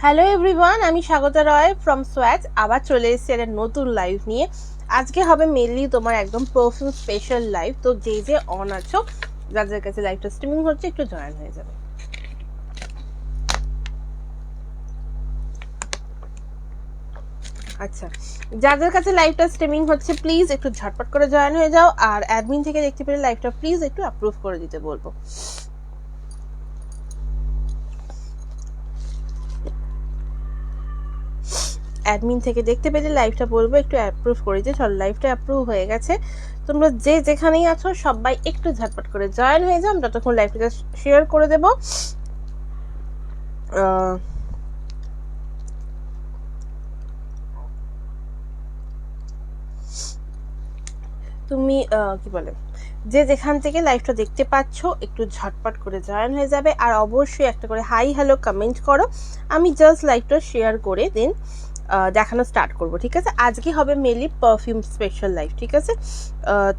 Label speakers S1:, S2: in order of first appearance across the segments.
S1: Hello everyone, আমি স্বাগতা রয় from swatch. আবার চলে এসেছি একটা নতুন লাইভ নিয়ে। আজকে হবে মেনলি তোমার একদম পারফিউম স্পেশাল লাইভ। তো যে যে অন আছো, যাদের কাছে লাইভটা স্ট্রিমিং হচ্ছে, একটু জয়েন হয়ে যাবে। আচ্ছা, যাদের কাছে লাইভটা স্ট্রিমিং হচ্ছে প্লিজ একটু ঝটপট করে জয়েন হয়ে যাও। আর অ্যাডমিন থেকে দেখতে পেলে লাইভটা প্লিজ একটু অ্যাপ্রুভ করে দিতে বলবো। অ্যাডমিন থেকে দেখতে পেলে লাইভটা বলবো একটু অ্যাপ্রুভ করে দিতে। চলো, লাইভটা অ্যাপ্রুভ হয়ে গেছে। তোমরা যে যেখানেই আছো সবাই একটু ঝটপট করে জয়েন হয়ে যাও। যতক্ষণ লাইভটা শেয়ার করে দেবো। তুমি কি বলে, যে যেখান থেকে লাইভটা দেখতে পাচ্ছ একটু ঝটপট করে জয়েন হয়ে যাবে। আর অবশ্যই একটা করে হাই হ্যালো কমেন্ট করো। আমি জাস্ট লাইভটা শেয়ার করে দেন দেখানো স্টার্ট করব, ঠিক আছে? আজকে হবে মেনলি পারফিউম স্পেশাল লাইভ, ঠিক আছে?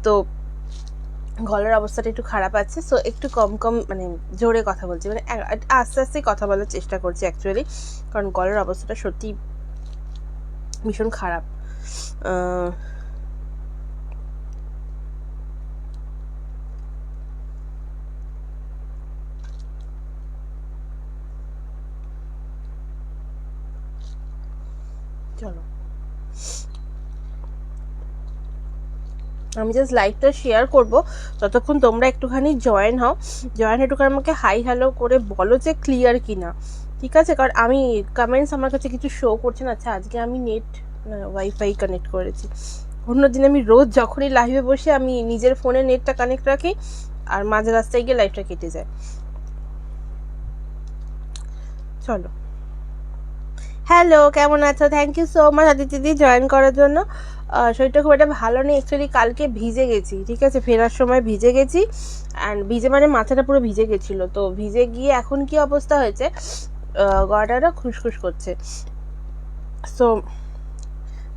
S1: তো গলার অবস্থাটা একটু খারাপ আছে, সো একটু কম মানে জোরে কথা বলছি, মানে আস্তে আস্তে কথা বলার চেষ্টা করছি অ্যাকচুয়ালি, কারণ গলার অবস্থাটা সত্যি ভীষণ খারাপ। চলো, আমি জাস্ট লাইভটা শেয়ার করব, ততক্ষণ তোমরা একটুখানি জয়েন হও। জয়েন একটুখানি আমাকে হাই হ্যালো করে বলো যে ক্লিয়ার কিনা, ঠিক আছে? কারণ আমি কমেন্টস আমার কাছে কিছু শো করছে না। আচ্ছা, আজকে আমি নেট ওয়াইফাই কানেক্ট করেছি। অন্যদিন আমি রোজ যখনই লাইভে বসে আমি নিজের ফোনে নেটটা কানেক্ট রাখি, আর মাঝে রাস্তায় গিয়ে লাইভটা কেটে যায়। চলো, হ্যালো, কেমন আছো? থ্যাংক ইউ সো মাচ আদিতিদি জয়েন করার জন্য। শরীরটা খুব একটা ভালো নেই অ্যাকচুয়ালি, কালকে ভিজে গেছি, ঠিক আছে? ফেরার সময় ভিজে গেছি, অ্যান্ড ভিজে মানে মাথাটা পুরো ভিজে গেছিলো। তো ভিজে গিয়ে এখন কি অবস্থা হয়েছে, গলাটা খুসখুস করছে। সো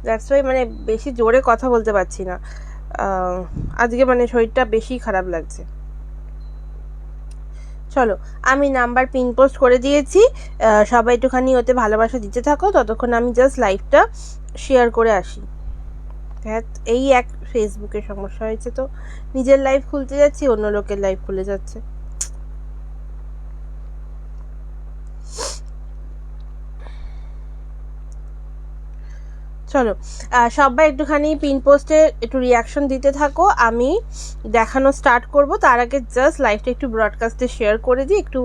S1: দ্যাটস ওয়াই মানে বেশি জোরে কথা বলতে পারছি না আজকে, মানে শরীরটা বেশি খারাপ লাগছে। চলো, আমি নাম্বার পিন পোস্ট করে দিয়েছি, সবাই একটুখানি ওতে ভালোবাসা দিতে থাকো। ততক্ষণ আমি জাস্ট লাইভটা শেয়ার করে আসি। হ্যাঁ, এই এক ফেসবুকে সমস্যা হয়েছে, তো নিজের লাইভ খুলতে যাচ্ছি, অন্য লোকের লাইভ খুলে যাচ্ছে। চলো, সবাই একটুখানি পিন পোস্টে একটু রিয়াকশন দিতে থাকো, আমি দেখানো স্টার্ট করব। তার আগে জাস্ট লাইভটা একটু ব্রডকাস্টে শেয়ার করে দিই, একটু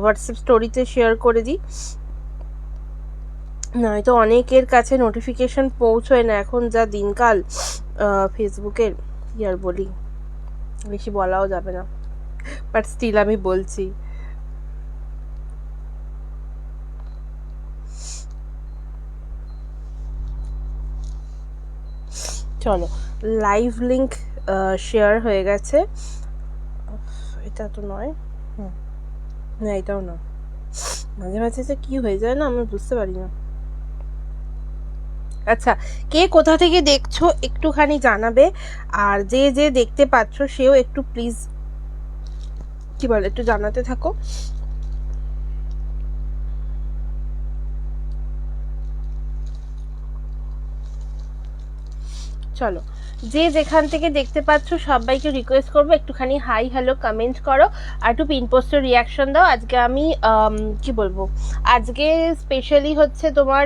S1: হোয়াটসঅ্যাপ স্টোরিতে শেয়ার করে দিই, নয়তো অনেকের কাছে নোটিফিকেশন পৌঁছয় না এখন যা দিনকাল ফেসবুকের। কি আর বলি, বেশি বলাও যাবে না, বাট স্টিল আমি বলছি। চলো, লাইভ লিঙ্ক শেয়ার হয়ে গেছে। এটা তো নয়, না এটাও না, মাঝে মাঝে যে কি হয়ে যায় না আমি বুঝতে পারি না। আচ্ছা, কে কোথা থেকে দেখছো একটুখানি জানাবে, আর যে যে দেখতে পাচ্ছ সেও একটু প্লিজ কি বলে একটু জানাতে থাকো। চলো, যে যেখান থেকে দেখতে পাচ্ছ সবাইকে রিকোয়েস্ট করবো একটুখানি হাই হ্যালো কমেন্ট করো, আর একটু পিন পোস্টের রিয়াকশন দাও। আজকে আমি কি বলবো, আজকে স্পেশালি হচ্ছে তোমার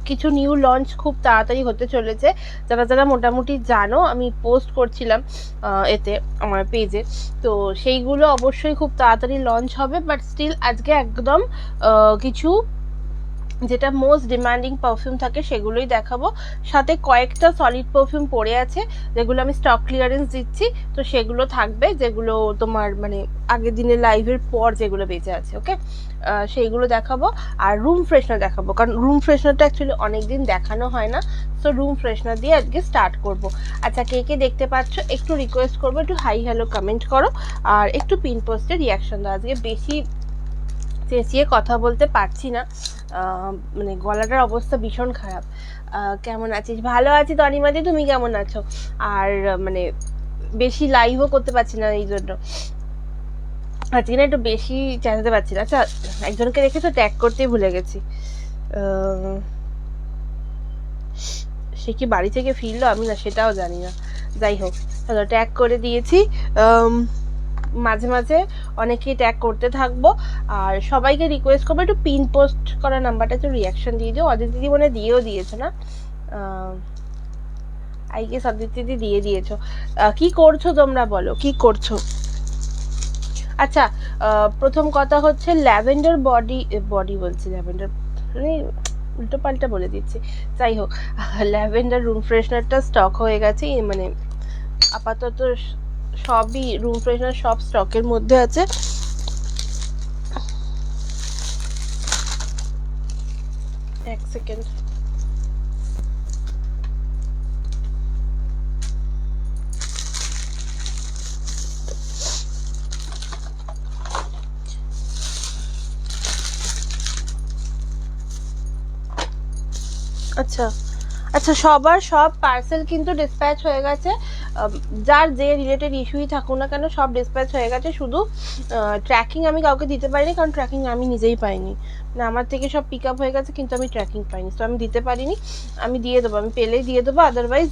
S1: কিছু নিউ লঞ্চ খুব তাড়াতাড়ি হতে চলেছে। যারা যারা মোটামুটি জানো, আমি পোস্ট করছিলাম এতে আমার পেজে, তো সেইগুলো অবশ্যই খুব তাড়াতাড়ি লঞ্চ হবে। বাট স্টিল আজকে একদম কিছু যেটা মোস্ট ডিমান্ডিং পারফিউম থাকে সেগুলোই দেখাবো। সাথে কয়েকটা সলিড পারফিউম পড়ে আছে যেগুলো আমি স্টক ক্লিয়ারেন্স দিচ্ছি, তো সেগুলো থাকবে, যেগুলো তোমার মানে আগের দিনের লাইভের পর যেগুলো বেঁচে আছে, ওকে? সেইগুলো দেখাবো। আর রুম ফ্রেশনার দেখাবো, কারণ রুম ফ্রেশনারটা অ্যাকচুয়ালি অনেকদিন দেখানো হয় না, সো রুম ফ্রেশনার দিয়ে আজকে স্টার্ট করব। আচ্ছা, কে কে দেখতে পাচ্ছ একটু রিকোয়েস্ট করবো একটু হাই হ্যালো কমেন্ট করো, আর একটু পিন পোস্টে রিয়াকশন দাও। আজকে বেশি চেঁচিয়ে কথা বলতে পারছি না, মানে গলাটার অবস্থা ভীষণ খারাপ। কেমন আছিস? ভালো আছি তনিমাদি, তুমি কেমন আছো? আর মানে বেশি লাইভও করতে পারছি না এই জন্য, আজকে না একটু বেশি চেঁচাতে পারছি না। আচ্ছা, একজনকে রেখে তো ট্যাগ করতেই ভুলে গেছি। সে কি বাড়ি থেকে ফিরলো, আমি না সেটাও জানি না। যাই হোক, চলো ট্যাগ করে দিয়েছি। মাঝে মাঝে অনেকেই ট্যাগ করতে থাকবো, আর সবাইকে রিকোয়েস্ট করবো একটু পিন পোস্ট করা নাম্বারটা একটু রিয়াকশন দিয়ে দিও। অদিতি দিদি মনে দিয়েও দিয়েছে না, আই গেস অদিতি দিদি দিয়ে দিয়েছো। কি করছো তোমরা, বলো কি করছো? আচ্ছা, প্রথম কথা হচ্ছে ল্যাভেন্ডার বডি বলছি, ল্যাভেন্ডার উল্টো পাল্টা বলে দিচ্ছি। যাই হোক, ল্যাভেন্ডার রুম ফ্রেশনারটা স্টক হয়ে গেছে, মানে আপাতত সবই রুম ফ্রেশনার সব স্টকের মধ্যে আছে। এক সেকেন্ড, আচ্ছা আচ্ছা, সবার সব পার্সেল কিন্তু ডিসপ্যাচ হয়ে গেছে। যার যে রিলেটেড ইস্যুই থাকুক না কেন সব ডিসপ্যাচ হয়ে গেছে। শুধু ট্র্যাকিং আমি কাউকে দিতে পারিনি, কারণ ট্র্যাকিং আমি নিজেই পাইনি। না, আমার থেকে সব পিক আপ হয়ে গেছে কিন্তু আমি ট্র্যাকিং পাইনি, তো আমি দিতে পারিনি। আমি দিয়ে দেবো, আমি পেলেই দিয়ে দেবো। আদারওয়াইজ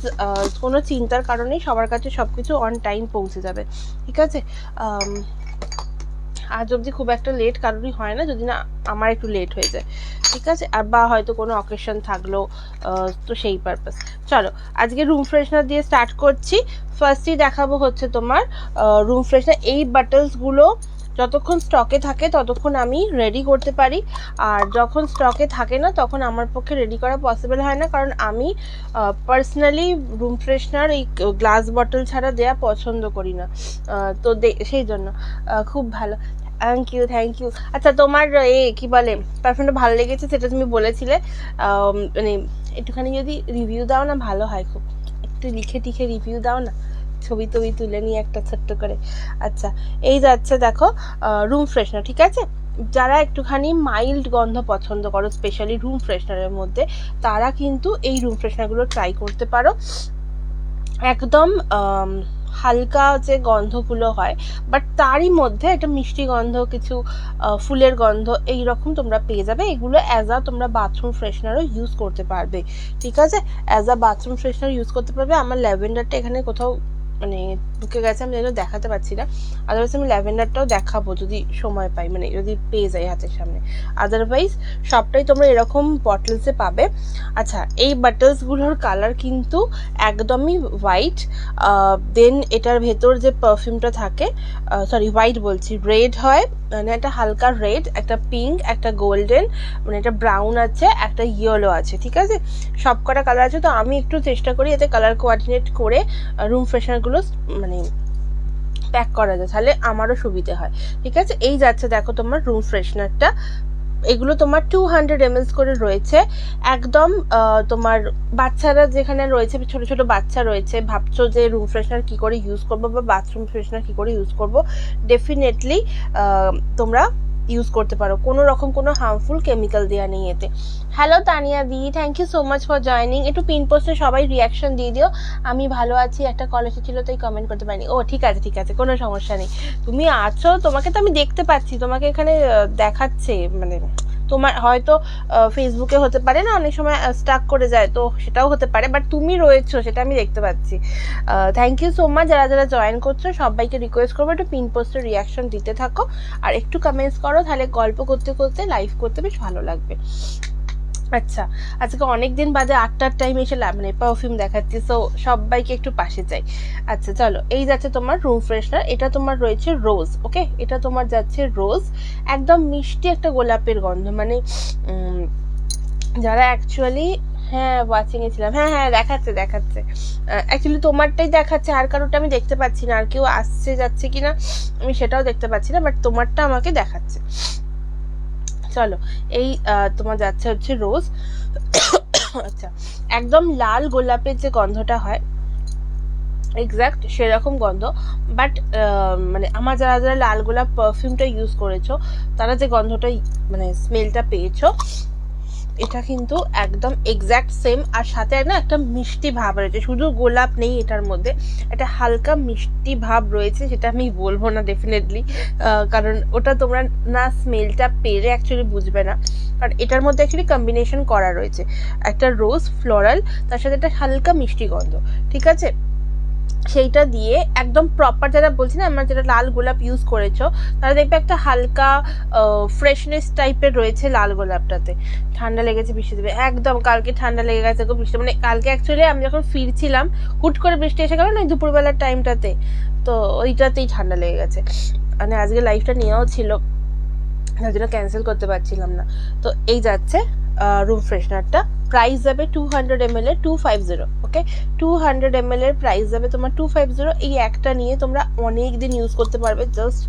S1: কোনো চিন্তার কারণেই সবার কাছে সব কিছু অন টাইম পৌঁছে যাবে, ঠিক আছে? আজ অবধি খুব একটা লেট কারোরই হয় না, যদি না আমার একটু লেট হয়ে যায়, ঠিক আছে? আর বা হয়তো কোনো অকেশন থাকলো, তো সেই পারপাস। চলো আজকে রুম ফ্রেশনার দিয়ে স্টার্ট করছি। ফার্স্টই দেখাবো হচ্ছে তোমার রুম ফ্রেশনার। এই বাটলসগুলো যতক্ষণ স্টকে থাকে ততক্ষণ আমি রেডি করতে পারি, আর যখন স্টকে থাকে না তখন আমার পক্ষে রেডি করা পসিবল হয় না, কারণ আমি পার্সোনালি রুম ফ্রেশনার এই গ্লাস বটল ছাড়া দেয়া পছন্দ করি না। তো সেই জন্য খুব ভালো, থ্যাংক ইউ। আচ্ছা, তোমার কি বলে পারফিউমটা ভালো লেগেছে সেটা তুমি বলেছিলে, মানে একটুখানি যদি রিভিউ দাও না ভালো হয়, খুব একটু লিখে টিখে রিভিউ দাও না, ছবি টবি তুলে নিয়ে একটা ছোট্ট করে। আচ্ছা, এই যাচ্ছে দেখো রুম ফ্রেশনার, ঠিক আছে? যারা একটুখানি মাইল্ড গন্ধ পছন্দ করো স্পেশালি রুম ফ্রেশনারের মধ্যে, তারা কিন্তু এই রুম ফ্রেশনারগুলো ট্রাই করতে পারো। একদম হালকা যে গন্ধগুলো হয়, বাট তারই মধ্যে একটা মিষ্টি গন্ধ, কিছু ফুলের গন্ধ এই রকম তোমরা পেয়ে যাবে। এগুলো অ্যাজ আ তোমরা বাথরুম ফ্রেশনারও ইউজ করতে পারবে, ঠিক আছে? অ্যাজ আ বাথরুম ফ্রেশনার ইউজ করতে পারবে। আমার ল্যাভেন্ডারটা এখানে কোথাও মানে ঢুকে গেছে, আমি যেন দেখাতে পারছি না। আদারওয়াইজ আমি ল্যাভেন্ডারটাও দেখাবো যদি সময় পাই, মানে যদি পেয়ে যাই হাতের সামনে। আদারওয়াইজ সবটাই তোমরা এরকম বটলসে পাবে। আচ্ছা, এই বটলসগুলোর কালার কিন্তু একদমই হোয়াইট। দেন এটার ভেতর যে পারফিউমটা থাকে, সরি হোয়াইট বলছি, রেড হয়, মানে একটা হালকা রেড, একটা পিঙ্ক, একটা গোল্ডেন, মানে একটা ব্রাউন আছে, একটা ইয়েলো আছে, ঠিক আছে? সব কটা কালার আছে। তো আমি একটু চেষ্টা করি এতে কালার কোঅর্ডিনেট করে রুম ফ্রেশনারগুলো মানে প্যাক করা যায়, তাহলে আমারও সুবিধে হয়, ঠিক আছে? এই যাচ্ছে দেখো তোমার রুম ফ্রেশনারটা। এগুলো তোমার 200 ml করে রয়েছে। একদম তোমার বাচ্চারা যেখানে রয়েছে, ছোট ছোট বাচ্চা রয়েছে, ভাবছো যে রুম ফ্রেশনার কী করে ইউজ করবো বা বাথরুম ফ্রেশনার কী করে ইউজ করবো, ডেফিনেটলি তোমরা ইউজ করতে পারো। কোনো রকম কোনো হার্মফুল কেমিক্যাল দেওয়া নেই এতে। হ্যালো তানিয়া দি, thank you so much for joining. একটু পিন পোস্টে সবাই রিয়াকশন দিয়ে দিও। আমি ভালো আছি, একটা কল এসেছিলো তাই কমেন্ট করতে পারিনি। ও ঠিক আছে ঠিক আছে, কোনো সমস্যা নেই। তুমি আছো, তোমাকে তো আমি দেখতে পাচ্ছি, তোমাকে এখানে দেখাচ্ছে, মানে তোমার হয়তো ফেসবুকে হতে পারে না, অনেক সময় স্টাক করে যায়, তো সেটাও হতে পারে, বাট তুমি রয়েছো সেটা আমি দেখতে পাচ্ছি। থ্যাংক ইউ সো মাচ যারা যারা জয়েন করছো, সবাইকে রিকোয়েস্ট করবো একটু পিন পোস্টের রিয়াকশন দিতে থাকো আর একটু কমেন্টস করো, তাহলে গল্প করতে করতে লাইভ করতে বেশ ভালো লাগবে। আচ্ছা, আজকে অনেক দিন বাদে 8টার টাইম এসে মানে পারফিউম দেখাচ্ছি, সো সবাইকে একটু পাশে চাই। আচ্ছা চলো, এই যাচ্ছে তোমার রুম ফ্রেশনার। এটা তোমার রয়েছে রোজ, ওকে? এটা তোমার যাচ্ছে রোজ, একদম মিষ্টি একটা গোলাপের গন্ধ, মানে যারা অ্যাকচুয়ালি, হ্যাঁ ওয়াচিংয়ে ছিলাম, হ্যাঁ হ্যাঁ দেখাচ্ছে দেখাচ্ছে, অ্যাকচুয়ালি তোমারটাই দেখাচ্ছে, আর কারোটা আমি দেখতে পাচ্ছি না, আর কেউ আসছে যাচ্ছে কিনা আমি সেটাও দেখতে পাচ্ছি না, বাট তোমারটা আমাকে দেখাচ্ছে। চলো, এই তোমার যাচ্ছে হচ্ছে রোজ। আচ্ছা, একদম লাল গোলাপের যে গন্ধটা হয় এক্স্যাক্ট সেরকম গন্ধ, বাট মানে আমার যারা যারা লাল গোলাপ পারফিউমটা ইউজ করেছো তারা যে গন্ধটা মানে স্মেলটা পেয়েছো এটা কিন্তু একদম এক্স্যাক্ট সেম, আর সাথে না একটা মিষ্টি ভাব রয়েছে, শুধু গোলাপ নেই এটার মধ্যে, একটা হালকা মিষ্টি ভাব রয়েছে, সেটা আমি বলবো না ডেফিনেটলি, কারণ ওটা তোমরা না স্মেলটা পেলে অ্যাকচুয়ালি বুঝবে না, কারণ এটার মধ্যে অ্যাকচুয়ালি কম্বিনেশন করা রয়েছে একটা রোজ ফ্লোরাল, তার সাথে একটা হালকা মিষ্টি গন্ধ, ঠিক আছে। সেইটা দিয়ে একদম প্রপার, যারা বলছি না আমার যেটা লাল গোলাপ ইউজ করেছো, তারা দেখবে একটা হালকা ফ্রেশনেস টাইপের রয়েছে লাল গোলাপটাতে। ঠান্ডা লেগেছে, বৃষ্টি দেবে একদম, কালকে ঠান্ডা লেগে গেছে গো, বৃষ্টি মানে কালকে অ্যাকচুয়ালি আমি যখন ফিরছিলাম হুট করে বৃষ্টি এসে গেল না দুপুরবেলার টাইমটাতে, তো ওইটাতেই ঠান্ডা লেগে গেছে, মানে আজকে লাইফটা নেওয়াও ছিল, তার জন্য ক্যান্সেল করতে পারছিলাম না। তো এই যাচ্ছে রুম ফ্রেশনারটা, প্রাইস যাবে 200 ml এর 250, ওকে 200 ml এর প্রাইস যাবে তোমার 250। এই একটা নিয়ে তোমরা অনেক দিন ইউজ করতে পারবে, জাস্ট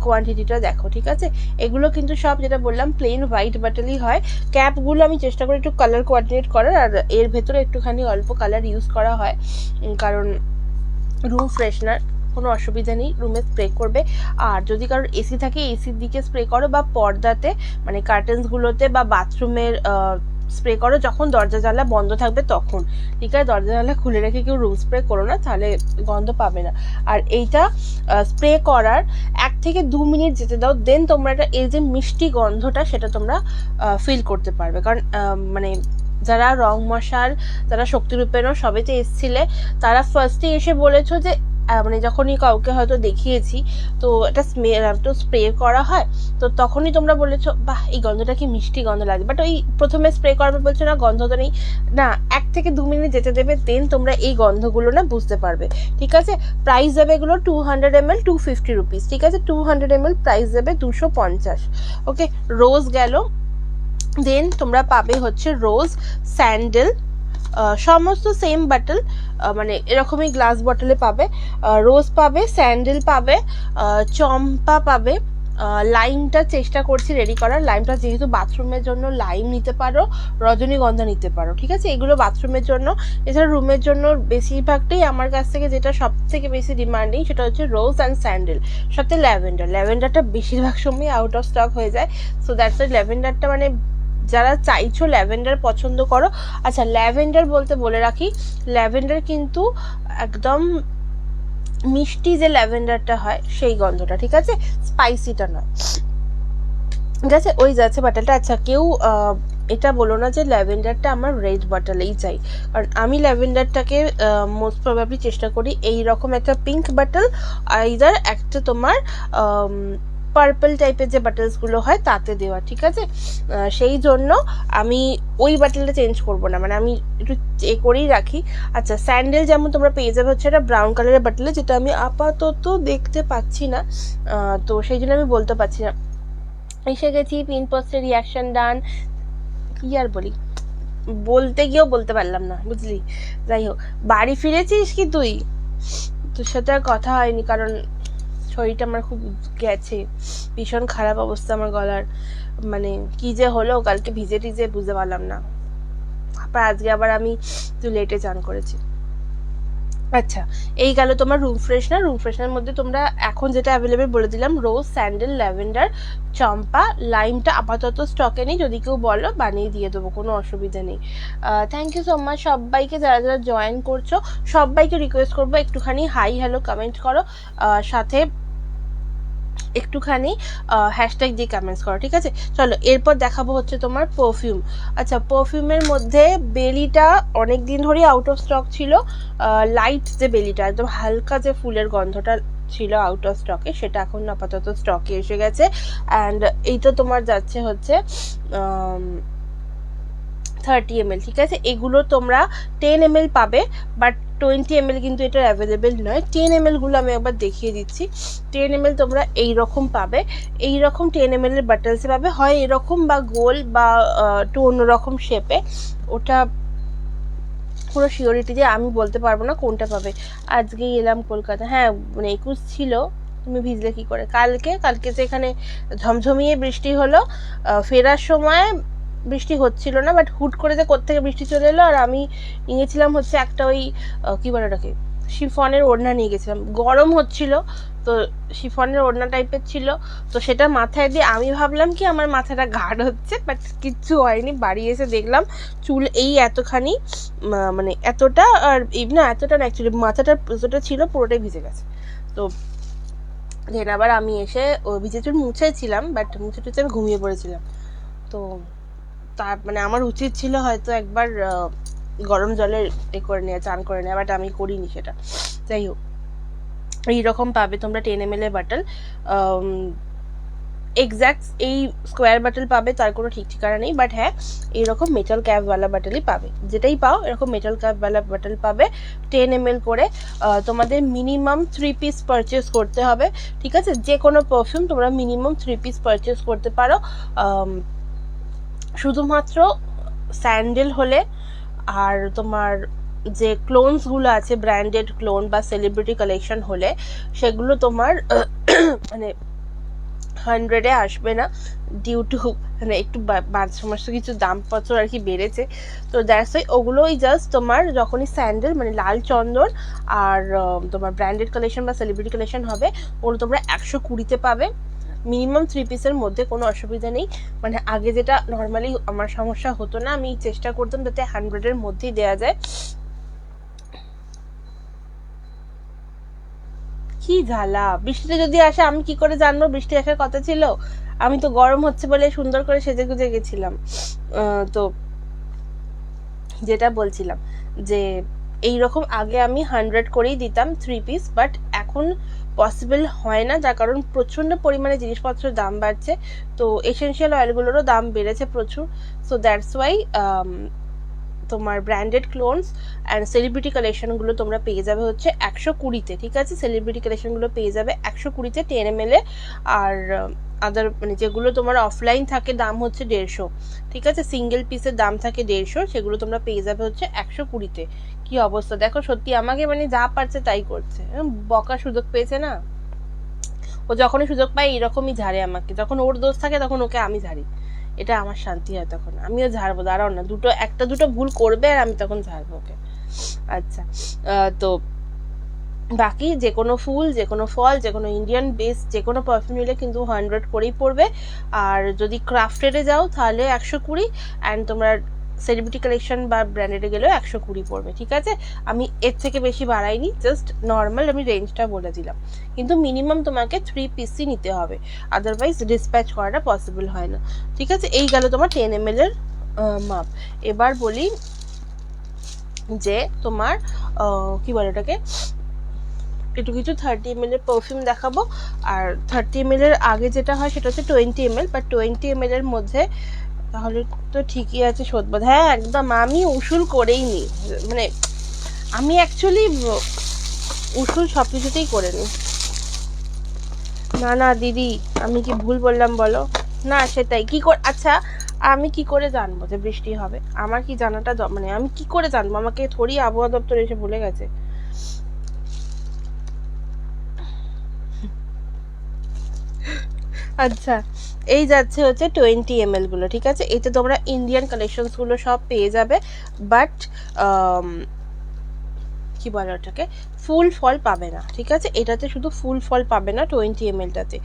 S1: কোয়ান্টিটিটা দেখো, ঠিক আছে। এগুলো কিন্তু সব যেটা বললাম প্লেন হোয়াইট বাটলই হয়। ক্যাপগুলো আমি চেষ্টা করি একটু কালার কোঅর্ডিনেট করার, আর এর ভেতরে একটুখানি অল্প কালার ইউজ করা হয়, কারণ রুম ফ্রেশনার কোনো অসুবিধা নেই, রুমে স্প্রে করবে। আর যদি কারোর এসি থাকে এসির দিকে স্প্রে করো, বা পর্দাতে মানে কার্টেন্সগুলোতে বা বাথরুমের স্প্রে করো যখন দরজা জানলা বন্ধ থাকবে তখন, ঠিক আছে। দরজা জানলা খুলে রেখে কেউ রুম স্প্রে করো না, তাহলে গন্ধ পাবে না। আর এইটা স্প্রে করার 1 থেকে 2 মিনিট যেতে দাও, দেন তোমরা এটা এই যে মিষ্টি গন্ধটা সেটা তোমরা ফিল করতে পারবে। কারণ মানে যারা রং মশাল, যারা শক্তিরূপেণও সবেতে এসছিলে, তারা ফার্স্টে এসে বলেছো যে মানে যখনই কাউকে হয়তো দেখিয়েছি তো এটা তো স্প্রে করা হয়, তো তখনই তোমরা বলেছো বাহ এই গন্ধটা কি মিষ্টি গন্ধ লাগে, বাট ওই প্রথমে স্প্রে করবে বলছো না গন্ধ তো নেই, না 1 থেকে 2 মিনিট যেতে দেবে, দেন তোমরা এই গন্ধগুলো না বুঝতে পারবে, ঠিক আছে। প্রাইস যাবে এগুলো 200 ml 250 রুপিস, ঠিক আছে। 200 ml প্রাইস যাবে 250, ওকে। রোজ গেল, দেন তোমরা পাবে হচ্ছে রোজ, স্যান্ডেল, সমস্ত সেম বটল, মানে এরকমই গ্লাস বটলে পাবে। রোজ পাবে, স্যান্ডেল পাবে, চম্পা পাবে, লাইমটা চেষ্টা করছি রেডি করার, লাইমটা যেহেতু বাথরুমের জন্য লাইম নিতে পারো, রজনীগন্ধা নিতে পারো, ঠিক আছে। এগুলো বাথরুমের জন্য। এছাড়া রুমের জন্য বেশিরভাগটাই আমার কাছ থেকে যেটা সব থেকে বেশি ডিমান্ডিং সেটা হচ্ছে রোজ অ্যান্ড স্যান্ডেল, সাথে ল্যাভেন্ডার। ল্যাভেন্ডারটা বেশিরভাগ সময় আউট অফ স্টক হয়ে যায়, সো দ্যাটস ওয়াই ল্যাভেন্ডারটা মানে যারা চাইছো ল্যাভেন্ডার পছন্দ করো। আচ্ছা ল্যাভেন্ডার বলতে বলে রাখি, ল্যাভেন্ডার কিন্তু একদম মিষ্টি যে ল্যাভেন্ডারটা হয় সেই গন্ধটা, ঠিক আছে, স্পাইসিটা নয়, ঠিক আছে। ওই যাচ্ছে বাটলটা। আচ্ছা কেউ এটা বলো না যে ল্যাভেন্ডারটা আমার রেড বটলেই চাই, কারণ আমি ল্যাভেন্ডারটাকে মোস্ট প্রবাবলি চেষ্টা করি এই রকম একটা পিঙ্ক বটল, আইদার একটা তোমার পার্পল টাইপের যে বাটলসগুলো হয় তাতে দেওয়া, ঠিক আছে। সেই জন্য আমি ওই বাটলটা চেঞ্জ করবো না, মানে আমি একটু করেই রাখি। আচ্ছা স্যান্ডেল যেমন তোমরা পেয়ে যাবে হচ্ছে একটা ব্রাউন কালারের বাটলে, যেটা আমি আপাতত দেখতে পাচ্ছি না, তো সেই জন্য আমি বলতে পারছি না। এসে গেছি, পিন পোস্টের রিয়াকশন ডান, কি আর বলি, বলতে গিয়েও বলতে পারলাম না, বুঝলি। যাই হোক, বাড়ি ফিরেছিস কি তুই? তোর সাথে আর কথা হয়নি, কারণ শরীরটা আমার খুব গেছে, ভীষণ খারাপ অবস্থা আমার গলার, মানে কি যে হলো, কালকে ভিজে টিজে বুঝতে পারলাম না, তারপর আজকে আবার আমি একটু লেটে চান করেছি। আচ্ছা এই গেল তোমার রুম ফ্রেশনার। রুম ফ্রেশনার মধ্যে তোমরা এখন যেটা অ্যাভেলেবেল বলে দিলাম, রোজ, স্যান্ডেল, ল্যাভেন্ডার, চম্পা, লাইমটা আপাতত স্টকে নেই, যদি কেউ বলো বানিয়ে দিয়ে দেবো, কোনো অসুবিধা নেই। থ্যাংক ইউ সো মাচ সবাইকে যারা যারা জয়েন করছো, সবাইকে রিকোয়েস্ট করবো একটুখানি হাই হ্যালো কমেন্ট করো, সাথে একটুখানি হ্যাশট্যাগ দিয়ে কমেন্টস করো, ঠিক আছে। চলো এরপর দেখাবো হচ্ছে তোমার পারফিউম। আচ্ছা পারফিউমের মধ্যে বেলিটা অনেক দিন ধরেই আউট অফ স্টক ছিল, লাইট যে বেলিটা একদম হালকা যে ফুলের গন্ধটা ছিল আউট অফ স্টকে, সেটা এখন আপাতত স্টকে এসে গেছে। অ্যান্ড এইটা তোমার যাচ্ছে হচ্ছে 30 ml, ঠিক আছে। এগুলো তোমরা 10 ml পাবে, বাট 20 ml কিন্তু এটা অ্যাভেলেবেল নয়। 10 ml গুলো আমি একবার দেখিয়ে দিচ্ছি। 10 ml তোমরা এইরকম পাবে, এইরকম 10 ml এর বাটলসে পাবে, হয় এরকম বা গোল বা একটু অন্যরকম শেপে, ওটা পুরো শিওরিটি দিয়ে আমি বলতে পারবো না কোনটা পাবে। আজকেই এলাম কলকাতা, হ্যাঁ মানে 21 ছিল, তুমি ভিজলে কি করে? কালকে তো এখানে ঝমঝমিয়ে বৃষ্টি হলো, ফেরার সময় বৃষ্টি হচ্ছিল না, বাট হুট করে যে কোত্থেকে বৃষ্টি চলে এলো, আর আমি নিয়েছিলাম হচ্ছে একটা ওই কী বলে ওটাকে শিফনের ওড়না নিয়ে গেছিলাম, গরম হচ্ছিল তো শিফনের ওড়না টাইপের ছিল, তো সেটা মাথায় দিয়ে আমি ভাবলাম কি আমার মাথাটা গাঢ় হচ্ছে, বাট কিচ্ছু হয়নি। বাড়ি এসে দেখলাম চুল এই এতখানি, মানে এতটা, আর না এতটা না, অ্যাকচুয়ালি মাথাটা যতটা ছিল পুরোটাই ভিজে গেছে। তো দেন আবার আমি এসে ভিজে চুল মুছেছিলাম, বাট মুছে টুছে আমি ঘুমিয়ে পড়েছিলাম। তো তার মানে আমার উচিত ছিল হয়তো একবার গরম জলে করে নেওয়া, চান করে নেওয়া, বাট আমি করিনি সেটা। যাই হোক, এইরকম পাবে তোমরা 10 ml বাটল। এক্স্যাক্ট এই স্কোয়ার বাটল পাবে তার কোনো ঠিক ঠিকানা নেই, বাট হ্যাঁ এইরকম মেটাল ক্যাপওয়ালা বাটলই পাবে। যেটাই পাও এরকম মেটাল ক্যাপওয়ালা বাটল পাবে 10 ml করে। তোমাদের মিনিমাম 3 পিস পারচেস করতে হবে, ঠিক আছে? যে কোনো পারফিউম তোমরা মিনিমাম 3 পিস পারচেস করতে পারো। শুধুমাত্র স্যান্ডেল হলে আর তোমার যে ক্লোনসগুলো আছে ব্র্যান্ডেড ক্লোন বা সেলিব্রিটি কালেকশন হলে সেগুলো তোমার মানে 100-এ আসবে না, ডিউ টু মানে একটু সমস্ত কিছু দামপত্র আর কি বেড়েছে। তো দ্যাটস ওয়াই ওগুলোই জাস্ট তোমার যখনই স্যান্ডেল মানে লাল চন্দন আর তোমার ব্র্যান্ডেড কালেকশন বা সেলিব্রিটি কালেকশন হবে ওগুলো তোমরা 120-তে পাবে। মিনিমাম 3 পিসের মধ্যে কোনো অসুবিধা নেই। মানে আগে যেটা নর্মালি আমার সমস্যা হতো না, আমি চেষ্টা করতাম যাতে 100-এর মধ্যেই দেওয়া যায়। কি জ্বালা, বৃষ্টিতে যদি আসে আমি কি করে জানবো বৃষ্টি আসার কথা ছিল? আমি তো গরম হচ্ছে বলে সুন্দর করে সেজে গুজে গেছিলাম। তো যেটা বলছিলাম যে এইরকম আগে আমি 100 করেই দিতাম 3 পিস, বাট এখন পসিবল হয় না, যার কারণ প্রচণ্ড পরিমাণে জিনিসপত্রের দাম বাড়ছে, তো এসেনশিয়াল অয়েলগুলোরও দাম বেড়েছে প্রচুর। সো দ্যাটস ওয়াই তোমার ব্র্যান্ডেড ক্লোনস অ্যান্ড সেলিব্রিটি কালেকশনগুলো তোমরা পেয়ে যাবে হচ্ছে 120-তে, ঠিক আছে? সেলিব্রিটি কালেকশনগুলো পেয়ে যাবে 120-তে 10 ml আর আদার মানে যেগুলো তোমার অফলাইন থাকে দাম হচ্ছে 150, ঠিক আছে? সিঙ্গেল পিসের দাম থাকে 150, সেগুলো তোমরা পেয়ে যাবে হচ্ছে 120-তে। কি অবস্থা দেখো, সত্যি আমাকে মানে যা পারছে তাই করছে, বকার সুযোগ পেয়েছে না। ও যখনই সুযোগ পায় এরকমই ঝাড়ে আমাকে, যখন ওর দোষ থাকে তখন ওকে আমি ঝাড়ি, এটা আমার শান্তি হয়, তখন আমিও ঝাড়বো, দাঁড়াও না, একটা দুটো ভুল করবে আর আমি তখন ঝাড়বো ওকে। আচ্ছা, তো বাকি যে কোনো ফুল, যে কোনো ফল, যে কোনো ইন্ডিয়ান বেস যে কোনো পারফিউম নিলে কিন্তু 100 করেই পড়বে। আর যদি ক্রাফটেডে যাও তাহলে 120, অ্যান্ড তোমরা সেলিব্রিটি কালেকশন বা ব্র্যান্ডেডে গেলেও 120 পড়বে, ঠিক আছে? আমি এর থেকে বেশি বাড়াইনি, জাস্ট নর্মাল আমি রেঞ্জটা বলে দিলাম। কিন্তু মিনিমাম তোমাকে 3 পিসই নিতে হবে, আদারওয়াইজ ডিসপ্যাচ করাটা পসিবল হয় না, ঠিক আছে? এই গেল তোমার 10 ml এর মাপ। এবার বলি যে তোমার কি বলে ওটাকে, একটু কিছু 30 ml এর পারফিউম দেখাবো। আর 30 ml এর আগে যেটা হয় সেটা হচ্ছে 20 ml, বাট 20 ml এর মধ্যে তাহলে তো ঠিকই আছে শোধবোধ, হ্যাঁ একদম আমি উসুল করেই নিই, মানে আমি অ্যাকচুয়ালি উসুল সব কিছুতেই করে নিই। না না দিদি, আমি কি ভুল বললাম বলো? না সেটাই কি করে, আচ্ছা আমি কি করে জানবো যে বৃষ্টি হবে? আমার কি জানাটা মানে আমি কি করে জানবো? আমাকে থোড়ি আবহাওয়া দপ্তর এসে বলে গেছে। আচ্ছা, এই যাচ্ছে হচ্ছে 20 ml গুলো, ঠিক আছে? এতে তোমরা ইন্ডিয়ান কালেকশনসগুলো সব পেয়ে যাবে, বাট কি বলে ওটাকে, ফুল ফল পাবে না, ঠিক আছে? এটাতে শুধু ফুল ফল পাবে না 20 ml-টাতে।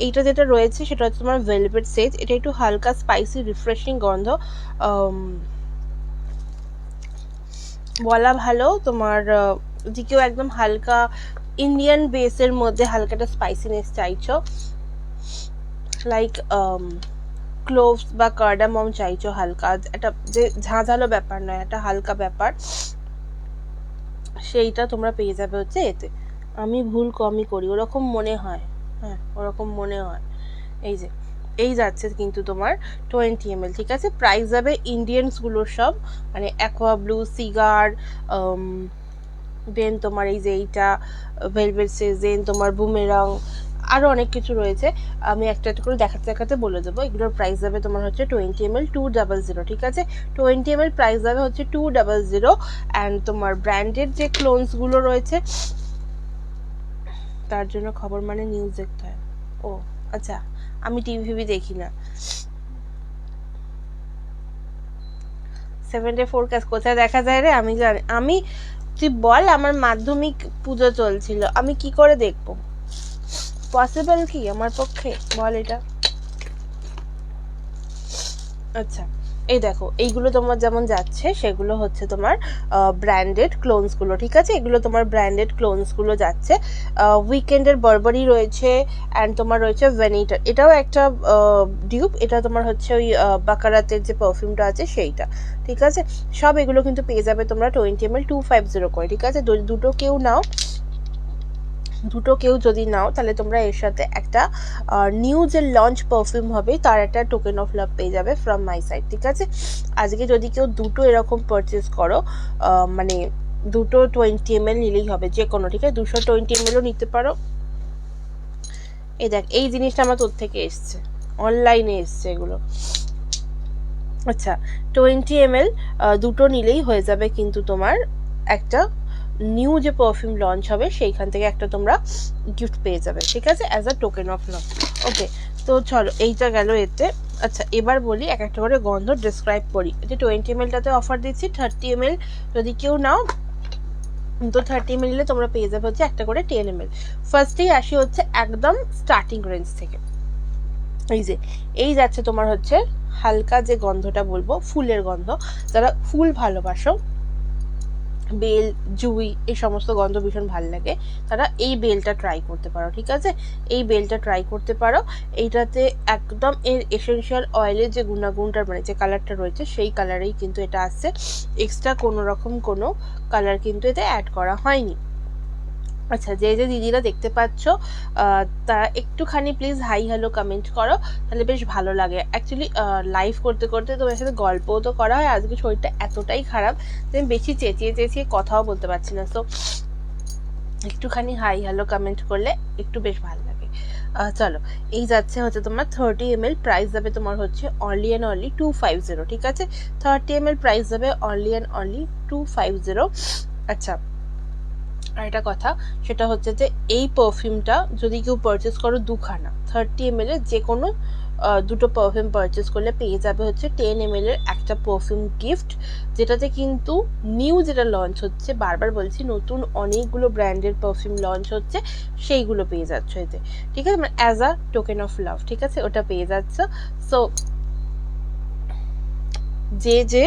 S1: এইটা যেটা রয়েছে সেটা হচ্ছে তোমার ভেলভেট সেজ, এটা একটু হালকা স্পাইসি রিফ্রেশিং গন্ধ, বলা ভালো তোমার যদি কেউ একদম হালকা ইন্ডিয়ান বেসের মধ্যে হালকাটা স্পাইসিনেস চাইছো, লাইক ক্লোভস বা কার্ডামম চাইছো, হালকা একটা যে ঝাঁঝালো ব্যাপার নয়, একটা হালকা ব্যাপার, সেইটা তোমরা পেয়ে যাবে হচ্ছে এতে। আমি ভুল কমই করি ওরকম মনে হয়, হ্যাঁ ওরকম মনে হয়। এই যে এই যাচ্ছে কিন্তু তোমার 20 ml, ঠিক আছে? প্রাইস যাবে ইন্ডিয়ানসগুলোর সব, মানে অ্যাকোয়া ব্লু, সিগার, দেন তোমার এই যে এইটা ভেলভেট সেজ, দেন তোমার বুমেরাং, আরও অনেক কিছু রয়েছে, আমি একটা একটা করে দেখাতে দেখাতে বলে দেবো। এগুলোর প্রাইস যাবে তোমার হচ্ছে 20 ml 200, ঠিক আছে? 20 ml প্রাইস যাবে হচ্ছে 200, অ্যান্ড তোমার ব্র্যান্ডেড যে ক্লোনসগুলো রয়েছে তার জন্য খবর মানে নিউজ দেখতে হয়। ও আচ্ছা, আমি টিভি দেখি না। 7 ডে ফোরকাস্ট কোথায় দেখা যায় রে? আমি জানি, আমি তুই বল, আমার মাধ্যমিক পুজো চলছিল, আমি কি করে দেখবো? পসিবল কি আমার পক্ষে? বল এটা। আচ্ছা, এই দেখো, এইগুলো তোমার যেমন যাচ্ছে সেগুলো হচ্ছে তোমার ব্র্যান্ডেড ক্লোনসগুলো, ঠিক আছে? এগুলো তোমার ব্র্যান্ডেড ক্লোনসগুলো যাচ্ছে। উইকেন্ডের বারবারি রয়েছে, অ্যান্ড তোমার রয়েছে ভ্যানিটার, এটাও একটা ডিউপ, এটা তোমার হচ্ছে ওই বাকারাতের যে পারফিউমটা আছে সেইটা, ঠিক আছে? সব এগুলো কিন্তু পেয়ে যাবে তোমরা 20 ml 250 করে, ঠিক আছে? দুটো কেউ যদি নাও তাহলে তোমরা এর সাথে একটা নিউ যে লঞ্চ পারফিউম হবে তার একটা টোকেন অফ লাভ পেয়ে যাবে ফ্রম মাই সাইড, ঠিক আছে? আজকে যদি কেউ দুটো এরকম পারচেস করো, মানে দুটো 20 ml নিলেই হবে যে কোনো, ঠিক আছে? 220 mlও নিতে পারো। এই দেখ, এই জিনিসটা আমার তোর থেকে এসছে, অনলাইনে এসছে এগুলো। আচ্ছা, 20 ml দুটো নিলেই হয়ে যাবে কিন্তু তোমার একটা নিউ যে পারফিউম লঞ্চ হবে সেইখান থেকে একটা তোমরা গিফট পেয়ে যাবে, ঠিক আছে? As a token of love. Okay, তো চলো, এইটা গেল এতে। আচ্ছা, এবার বলি এক একটা করে গন্ধ ডিসক্রাইব করি। যে 20 mlটাতে অফার দিচ্ছি, 30 ml যদি কেউ নাও তো 30 ml নিলে তোমরা পেয়ে যাবে হচ্ছে একটা করে 10 ml। ফার্স্টেই আসি হচ্ছে একদম স্টার্টিং রেঞ্জ থেকে। এই যাচ্ছে তোমার হচ্ছে হালকা যে গন্ধটা বলবো, ফুলের গন্ধ। যারা ফুল ভালোবাসো, বেল, জুই, এই সমস্ত গন্ধ ভীষণ ভালো লাগে, তারা এই বেলটা ট্রাই করতে পারো, ঠিক আছে? এই বেলটা ট্রাই করতে পারো। এইটাতে একদম এর এসেনশিয়াল অয়েলের যে গুণাগুণটা, মানে যে কালারটা রয়েছে সেই কালারেই কিন্তু এটা আসছে, এক্সট্রা কোনো রকম কোনো কালার কিন্তু এতে অ্যাড করা হয়নি। আচ্ছা, যে দিদিরা দেখতে পাচ্ছ তারা একটুখানি প্লিজ হাই হ্যালো কমেন্ট করো, তাহলে বেশ ভালো লাগে। অ্যাকচুয়ালি লাইভ করতে করতে তোমার সাথে গল্পও তো করা হয়, আজকে শরীরটা এতটাই খারাপ যে আমি বেশি চেঁচিয়ে কথাও বলতে পারছি না। সো একটুখানি হাই হ্যালো কমেন্ট করলে একটু বেশ ভালো লাগে। চলো, এই যাচ্ছে হচ্ছে তোমার 30 ml, প্রাইস যাবে তোমার হচ্ছে অনলি অ্যান্ড অনলি 250, ঠিক আছে? 30 ml প্রাইস যাবে অনলি অ্যান্ড অনলি 250। আচ্ছা, আর একটা কথা, সেটা হচ্ছে যে এই পারফিউমটা যদি কেউ পারচেস করো দুখানা 30 ml এর, যে কোনো দুটো পারফিউম পারচেস করলে পেয়ে যাবে হচ্ছে 10 ml এর একটা পারফিউম গিফট, যেটাতে কিন্তু নিউ যেটা লঞ্চ হচ্ছে, বারবার বলছি নতুন অনেকগুলো ব্র্যান্ডের পারফিউম লঞ্চ হচ্ছে, সেইগুলো পেয়ে যাচ্ছ এতে, ঠিক আছে? মানে অ্যাজ আ টোকেন অফ লাভ, ঠিক আছে? ওটা পেয়ে যাচ্ছ। সো যে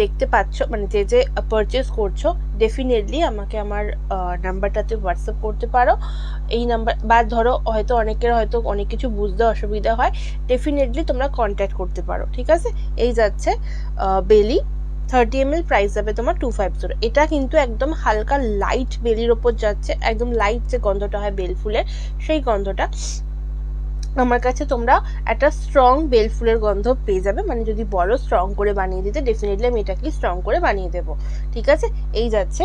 S1: দেখতে পাচ্ছ, মানে যে পারচেস করছো, ডেফিনেটলি আমাকে আমার নাম্বারটাতে হোয়াটসঅ্যাপ করতে পারো। এই নাম্বার, বা ধরো হয়তো অনেকের হয়তো অনেক কিছু বুঝতে অসুবিধা হয়, ডেফিনেটলি তোমরা কন্ট্যাক্ট করতে পারো, ঠিক আছে? এই যাচ্ছে বেলি, 30 ml প্রাইস যাবে তোমার 250। এটা কিন্তু একদম হালকা লাইট বেলির ওপর যাচ্ছে, একদম লাইট যে গন্ধটা হয় বেল ফুলের, সেই গন্ধটা। আমার কাছে তোমরা একটা স্ট্রং বেল ফুলের গন্ধ পেয়ে যাবে, মানে যদি বলো স্ট্রং করে বানিয়ে দিতে, ডেফিনেটলি আমি এটাকে স্ট্রং করে বানিয়ে দেবো, ঠিক আছে? এই যাচ্ছে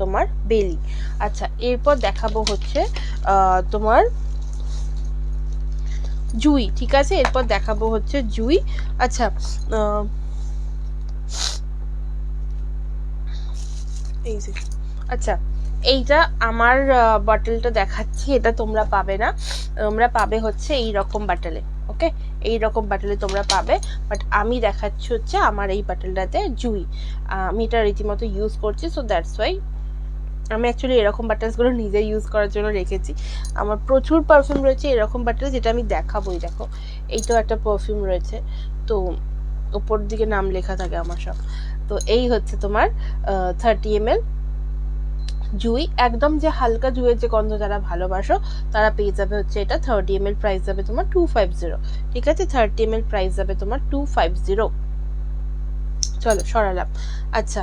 S1: তোমার বেলি। আচ্ছা, এরপর দেখাবো হচ্ছে তোমার জুই, ঠিক আছে? এরপর দেখাবো হচ্ছে জুই। আচ্ছা, এই যে, আচ্ছা, এইটা আমার বটলটা দেখাচ্ছি, এটা তোমরা পাবে না, তোমরা পাবে হচ্ছে এই রকম বাটলে, ওকে? এই রকম বাটলে তোমরা পাবে, বাট আমি দেখাচ্ছি হচ্ছে আমার এই বাটলটাতে জুই। আমি এটা রীতিমতো ইউজ করছি, সো দ্যাটস ওয়াই আমি অ্যাকচুয়ালি এরকম বাটলসগুলো নিজে ইউজ করার জন্য রেখেছি। আমার প্রচুর পারফিউম রয়েছে এরকম বাটল, যেটা আমি দেখাবোই। দেখো, এইটাও একটা পারফিউম রয়েছে, তো উপর দিকে নাম লেখা থাকে আমার সব। তো এই হচ্ছে তোমার 30 ml জুই, একদম যে হালকা জুইয়ের যে গন্ধ যারা ভালোবাসো তারা পেয়ে যাবে হচ্ছে এটা। 30 ml প্রাইস যাবে তোমার 250, ঠিক আছে? 30 ml প্রাইস যাবে তোমার 250। চলো, সরালাম। আচ্ছা,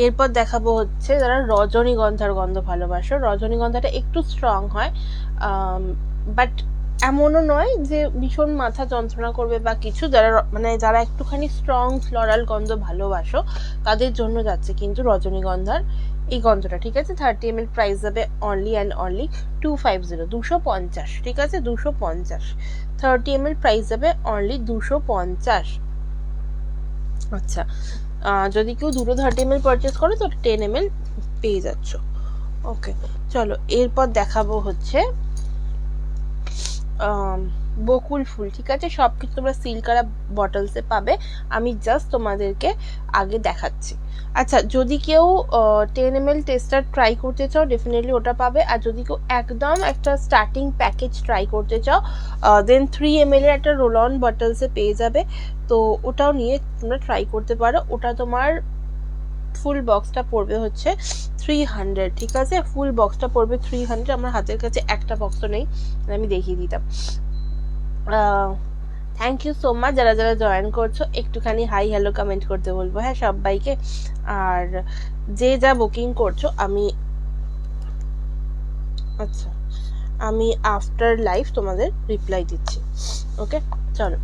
S1: এরপর দেখাবো হচ্ছে যারা রজনীগন্ধার গন্ধ ভালোবাসো। রজনীগন্ধাটা একটু স্ট্রং হয়, বাট এমনও নয় যে ভীষণ মাথা যন্ত্রণা করবে বা কিছু। যারা একটুখানি স্ট্রং ফ্লোরাল গন্ধ ভালোবাসো তাদের জন্য যাচ্ছে কিন্তু রজনীগন্ধার এই গন্ধটা, ঠিক আছে? 30 ml প্রাইস যাবে অনলি অ্যান্ড অনলি 250, 250, ঠিক আছে? 250, 30 ml প্রাইস যাবে অনলি 250। আচ্ছা, যদি কেউ দুটো 30 ml পারচেস করো তো 10 ml পেয়ে যাচ্ছ, ওকে? চলো, এরপর দেখাবো হচ্ছে বকুল ফুল, ঠিক আছে? সব কিছু তোমরা সিল করা বটলসে পাবে, আমি জাস্ট তোমাদেরকে আগে দেখাচ্ছি। আচ্ছা, যদি কেউ 10 ml টেস্টার ট্রাই করতে চাও ডেফিনেটলি ওটা পাবে। আর যদি কেউ একদম একটা স্টার্টিং প্যাকেজ ট্রাই করতে চাও দেন 3 ml এর একটা রোল অন বটলসে পেয়ে যাবে, তো ওটাও নিয়ে তোমরা ট্রাই করতে পারো। ওটা তোমার ফুল বক্সটা পড়বে হচ্ছে 300, ঠিক আছে? ফুল বক্সটা পড়বে 300। আমার হাতের কাছে একটা বক্সও নেই, আমি দেখিয়ে দিতাম। থ্যাংক ইউ সো মাচ যারা যারা জয়েন করছো, একটুখানি হাই হ্যালো কমেন্ট করতে বলবো, হ্যাঁ, সবাইকে। আর যে যা বুকিং করছো আমি আফটার লাইভ তোমাদের রিপ্লাই দিচ্ছি, ওকে? চলো,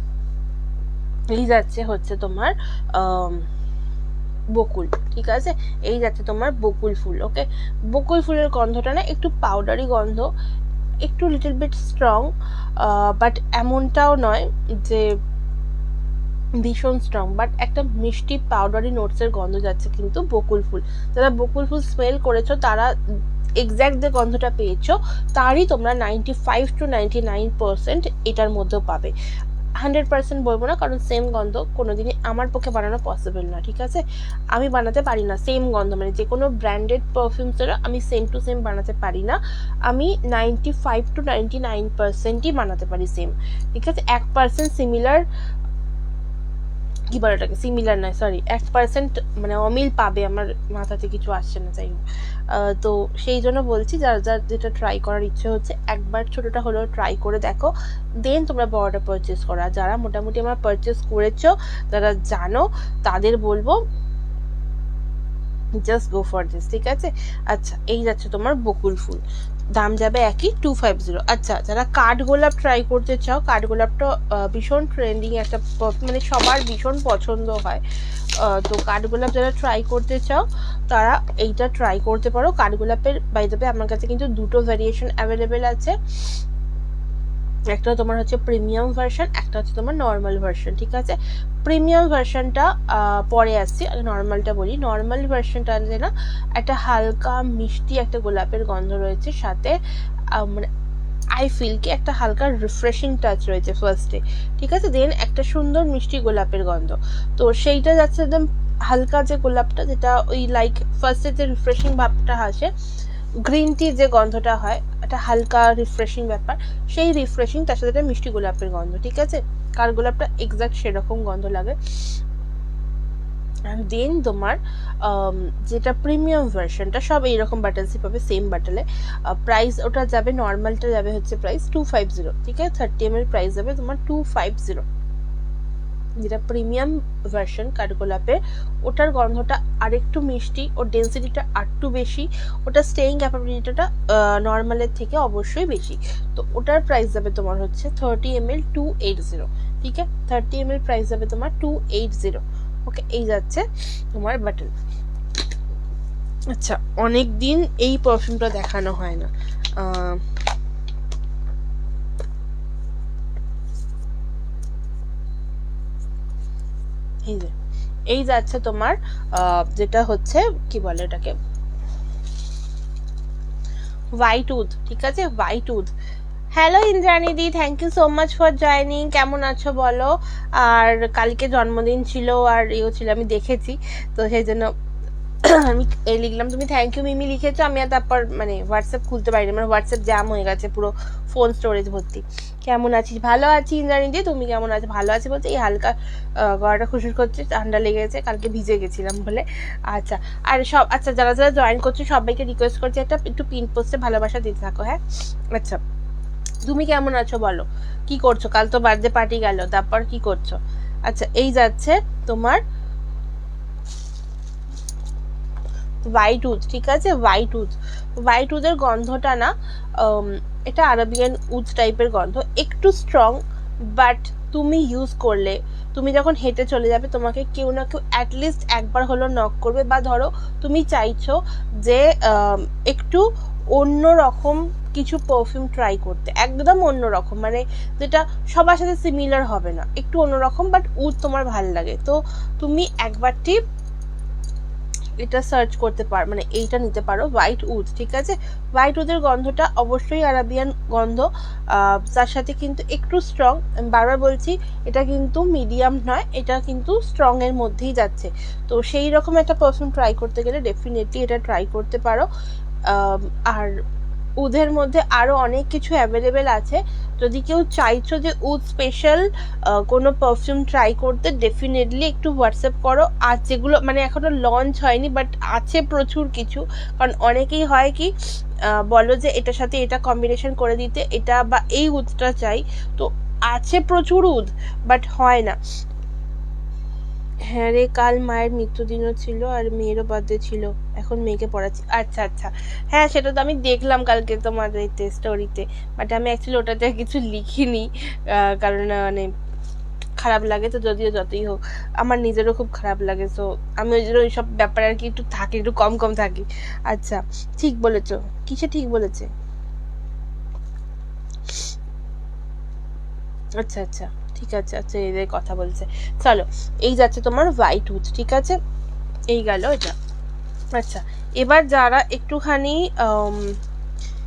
S1: এই যাচ্ছে হচ্ছে তোমার বকুল, ঠিক আছে? এই যাচ্ছে তোমার বকুল ফুল, ওকে? বকুল ফুলের গন্ধটা না একটু পাউডারি গন্ধ, একটু লিটল বিট স্ট্রং, বাট এমনটাও নয় যে ভীষণ স্ট্রং, বাট একটা মিষ্টি পাউডারি নোটসের গন্ধ যাচ্ছে কিন্তু বকুল ফুল। যারা বকুল ফুল স্মেল করেছো তারা এক্স্যাক্ট যে গন্ধটা পেয়েছো তারই তোমরা 95 to 99% এটার মধ্যেও পাবে। 100% বলবো না, কারণ সেম গন্ধ কোনোদিনই আমার পক্ষে বানানো পসিবল না, ঠিক আছে? আমি বানাতে পারি না সেম গন্ধ, মানে যে কোনো ব্র্যান্ডেড পারফিউমসেরও আমি সেম টু সেম বানাতে পারি না। আমি 95 to 99%ই বানাতে পারি সেম, ঠিক আছে? 1% সিমিলার, কি বলে ওটাকে, সিমিলার নয়, সরি, 1% মানে অমিল পাবে, আমার মাথাতে কিছু আসছে না, যাই হোক। তো সেই জন্য বলছি, যার যার যেটা ট্রাই করার ইচ্ছে হচ্ছে একবার ছোটোটা হলেও ট্রাই করে দেখো, দেন তোমরা বড়টা পারচেস করো। আর যারা মোটামুটি আমার পারচেস করেছো, যারা জানো, তাদের বলবো জাস্ট গো ফর দিস, ঠিক আছে? আচ্ছা, এই যাচ্ছে তোমার বকুল ফুল, দাম যাবে একই 250। আচ্ছা, যারা কাঠগোলাপ ট্রাই করতে চাও, কাঠগোলাপটা ভীষণ ট্রেন্ডিং একটা, মানে সবার ভীষণ পছন্দ হয়, তো কাঠগোলাপ যারা ট্রাই করতে চাও তারা এইটা ট্রাই করতে পারো। কাঠগোলাপের বাই দ্য ওয়ে আমার কাছে কিন্তু দুটো ভ্যারিয়েশন অ্যাভেলেবেল আছে, একটা তোমার হচ্ছে প্রিমিয়াম ভার্সন, একটা হচ্ছে তোমার নর্মাল ভার্সন, ঠিক আছে? প্রিমিয়াম ভার্সনটা পরে আসছি, আগে নর্মালটা বলি। নর্মাল ভার্সনটা না একটা হালকা মিষ্টি একটা গোলাপের গন্ধ রয়েছে, সাথে মানে আই ফিল কি একটা হালকা রিফ্রেশিং টাচ রয়েছে ফার্স্টে, ঠিক আছে? দেন একটা সুন্দর মিষ্টি গোলাপের গন্ধ, তো সেইটা যাচ্ছে একদম হালকা যে গোলাপটা, যেটা ওই লাইক ফার্স্টে যে রিফ্রেশিং ভাবটা আসে, গ্রিন টি যে গন্ধটা হয়, একটা হালকা রিফ্রেশিং ব্যাপার, সেই রিফ্রেশিং তার সাথে একটা মিষ্টি গোলাপের গন্ধ, ঠিক আছে? কার গোলাপটা এক্স্যাক্ট সেরকম গন্ধ লাগে। অ্যান্ড দেন তোমার যেটা প্রিমিয়াম ভার্সনটা, সব এইরকম বাটলসই পাবে, সেম বাটলে। প্রাইস ওটা যাবে, নর্মালটা যাবে হচ্ছে প্রাইস 250, ঠিক আছে? 30 ml প্রাইস যাবে তোমার 250। যেটা প্রিমিয়াম ভার্সন কাঠগোলাপের, ওটার গন্ধটা আরেকটু মিষ্টি, ওর ডেন্সিটিটা আরেকটু বেশি, ওটা স্টেইং ক্যাপাবিলিটিটা নর্মালের থেকে অবশ্যই বেশি, তো ওটার প্রাইস যাবে তোমার হচ্ছে 30 ml 280, ঠিক আছে? 30 ml প্রাইস যাবে তোমার 280, ওকে? এই যাচ্ছে তোমার বাটন। আচ্ছা, অনেক দিন এই পারফিউমটা দেখানো হয় না, এই যাচ্ছে তোমার যেটা হচ্ছে কি বলে এটাকে, হোয়াইট উড, ঠিক আছে? White wood. হ্যালো ইন্দ্রাণী দি, thank you so much for joining. কেমন আছো বলো? আর কালকে জন্মদিন ছিল আর এও ছিল, আমি দেখেছি, তো সেই জন্য আমি এই লিখলাম। তুমি থ্যাংক ইউ মিমি লিখেছো, আমি আর তারপর মানে হোয়াটসঅ্যাপ খুলতে পারিনি, মানে হোয়াটসঅ্যাপ জ্যাম হয়ে গেছে, পুরো ফোন স্টোরেজ ভর্তি। কেমন আছিস? ভালো আছি ইন্দ্রাণী দি, তুমি কেমন আছো? ভালো আছি বলতে এই হালকা গলাটা খুশখুশ করছে, ঠান্ডা লেগেছে, কালকে ভিজে গেছিলাম বলে। আচ্ছা, আর সব, আচ্ছা যারা যারা জয়েন করছো সবাইকে রিকোয়েস্ট করছি একটা একটু পিন পোস্টে ভালোবাসা দিতে থাকো, হ্যাঁ? আচ্ছা, তুমি কেমন আছো বলো, কি করছো? কাল তো বার্থডে পার্টি গেল, তারপর কি করছো? আচ্ছা, এই যাচ্ছে তোমার হোয়াইট উড, ঠিক আছে? হোয়াইট উড, হোয়াইট উডের গন্ধটা না এটা আরাবিয়ান উড টাইপের গন্ধ, একটু স্ট্রং, বাট তুমি ইউজ করলে, তুমি যখন হেঁটে চলে যাবে তোমাকে কেউ না কেউ অ্যাটলিস্ট একবার হলো নক করবে, বা ধরো তুমি চাইছো যে একটু অন্য রকম কিছু পারফিউম ট্রাই করতে, একদম অন্য রকম, মানে যেটা সবার সাথে সিমিলার হবে না, একটু অন্যরকম, বাট উড তোমার ভাল লাগে, তো তুমি একবারটি এটা সার্চ করতে পারো, মানে এইটা নিতে পারো, হোয়াইট উড। ঠিক আছে, হোয়াইট উডের গন্ধটা অবশ্যই আরাবিয়ান গন্ধ, তার সাথে কিন্তু একটু স্ট্রং। বারবার বলছি এটা কিন্তু মিডিয়াম নয়, এটা কিন্তু স্ট্রং এর মধ্যেই যাচ্ছে। তো সেই রকম একটা পারফিউম ট্রাই করতে গেলে ডেফিনেটলি এটা ট্রাই করতে পারো। আর উদের মধ্যে আরও অনেক কিছু অ্যাভেলেবেল আছে। যদি কেউ চাইছো যে উদ স্পেশাল কোনো পারফিউম ট্রাই করতে, ডেফিনেটলি একটু হোয়াটসঅ্যাপ করো। আর যেগুলো মানে এখনও লঞ্চ হয়নি বাট আছে প্রচুর কিছু, কারণ অনেকেই হয় কি বলো যে এটার সাথে এটা কম্বিনেশন করে দিতে, এটা বা এই উদটা চাই, তো আছে প্রচুর উদ বাট হয় না। হ্যাঁ রে, কাল মায়ের মৃত্যুদিনও ছিল আর মেয়েরও বার্থডে ছিল, এখন মেয়েকে পড়াচ্ছি। আচ্ছা আচ্ছা, হ্যাঁ সেটা তো আমি দেখলাম কালকে তোমার এতে স্টোরিতে, বাট আমি অ্যাকচুয়ালি ওটাতে কিছু লিখিনি, কারণ মানে খারাপ লাগে তো, যদিও যতই হোক আমার নিজেরও খুব খারাপ লাগে। সো আমি ওই জন্য ওইসব ব্যাপারে আর কি একটু থাকি, একটু কম কম থাকি। আচ্ছা ঠিক বলেছো, কিসে ঠিক বলেছে? আচ্ছা আচ্ছা ঠিক আছে, আচ্ছা এদের কথা বলছে। চলো, এই যাচ্ছে তোমার হোয়াইট উড। ঠিক আছে, এই গেল এটা। আচ্ছা, এবার যারা একটুখানি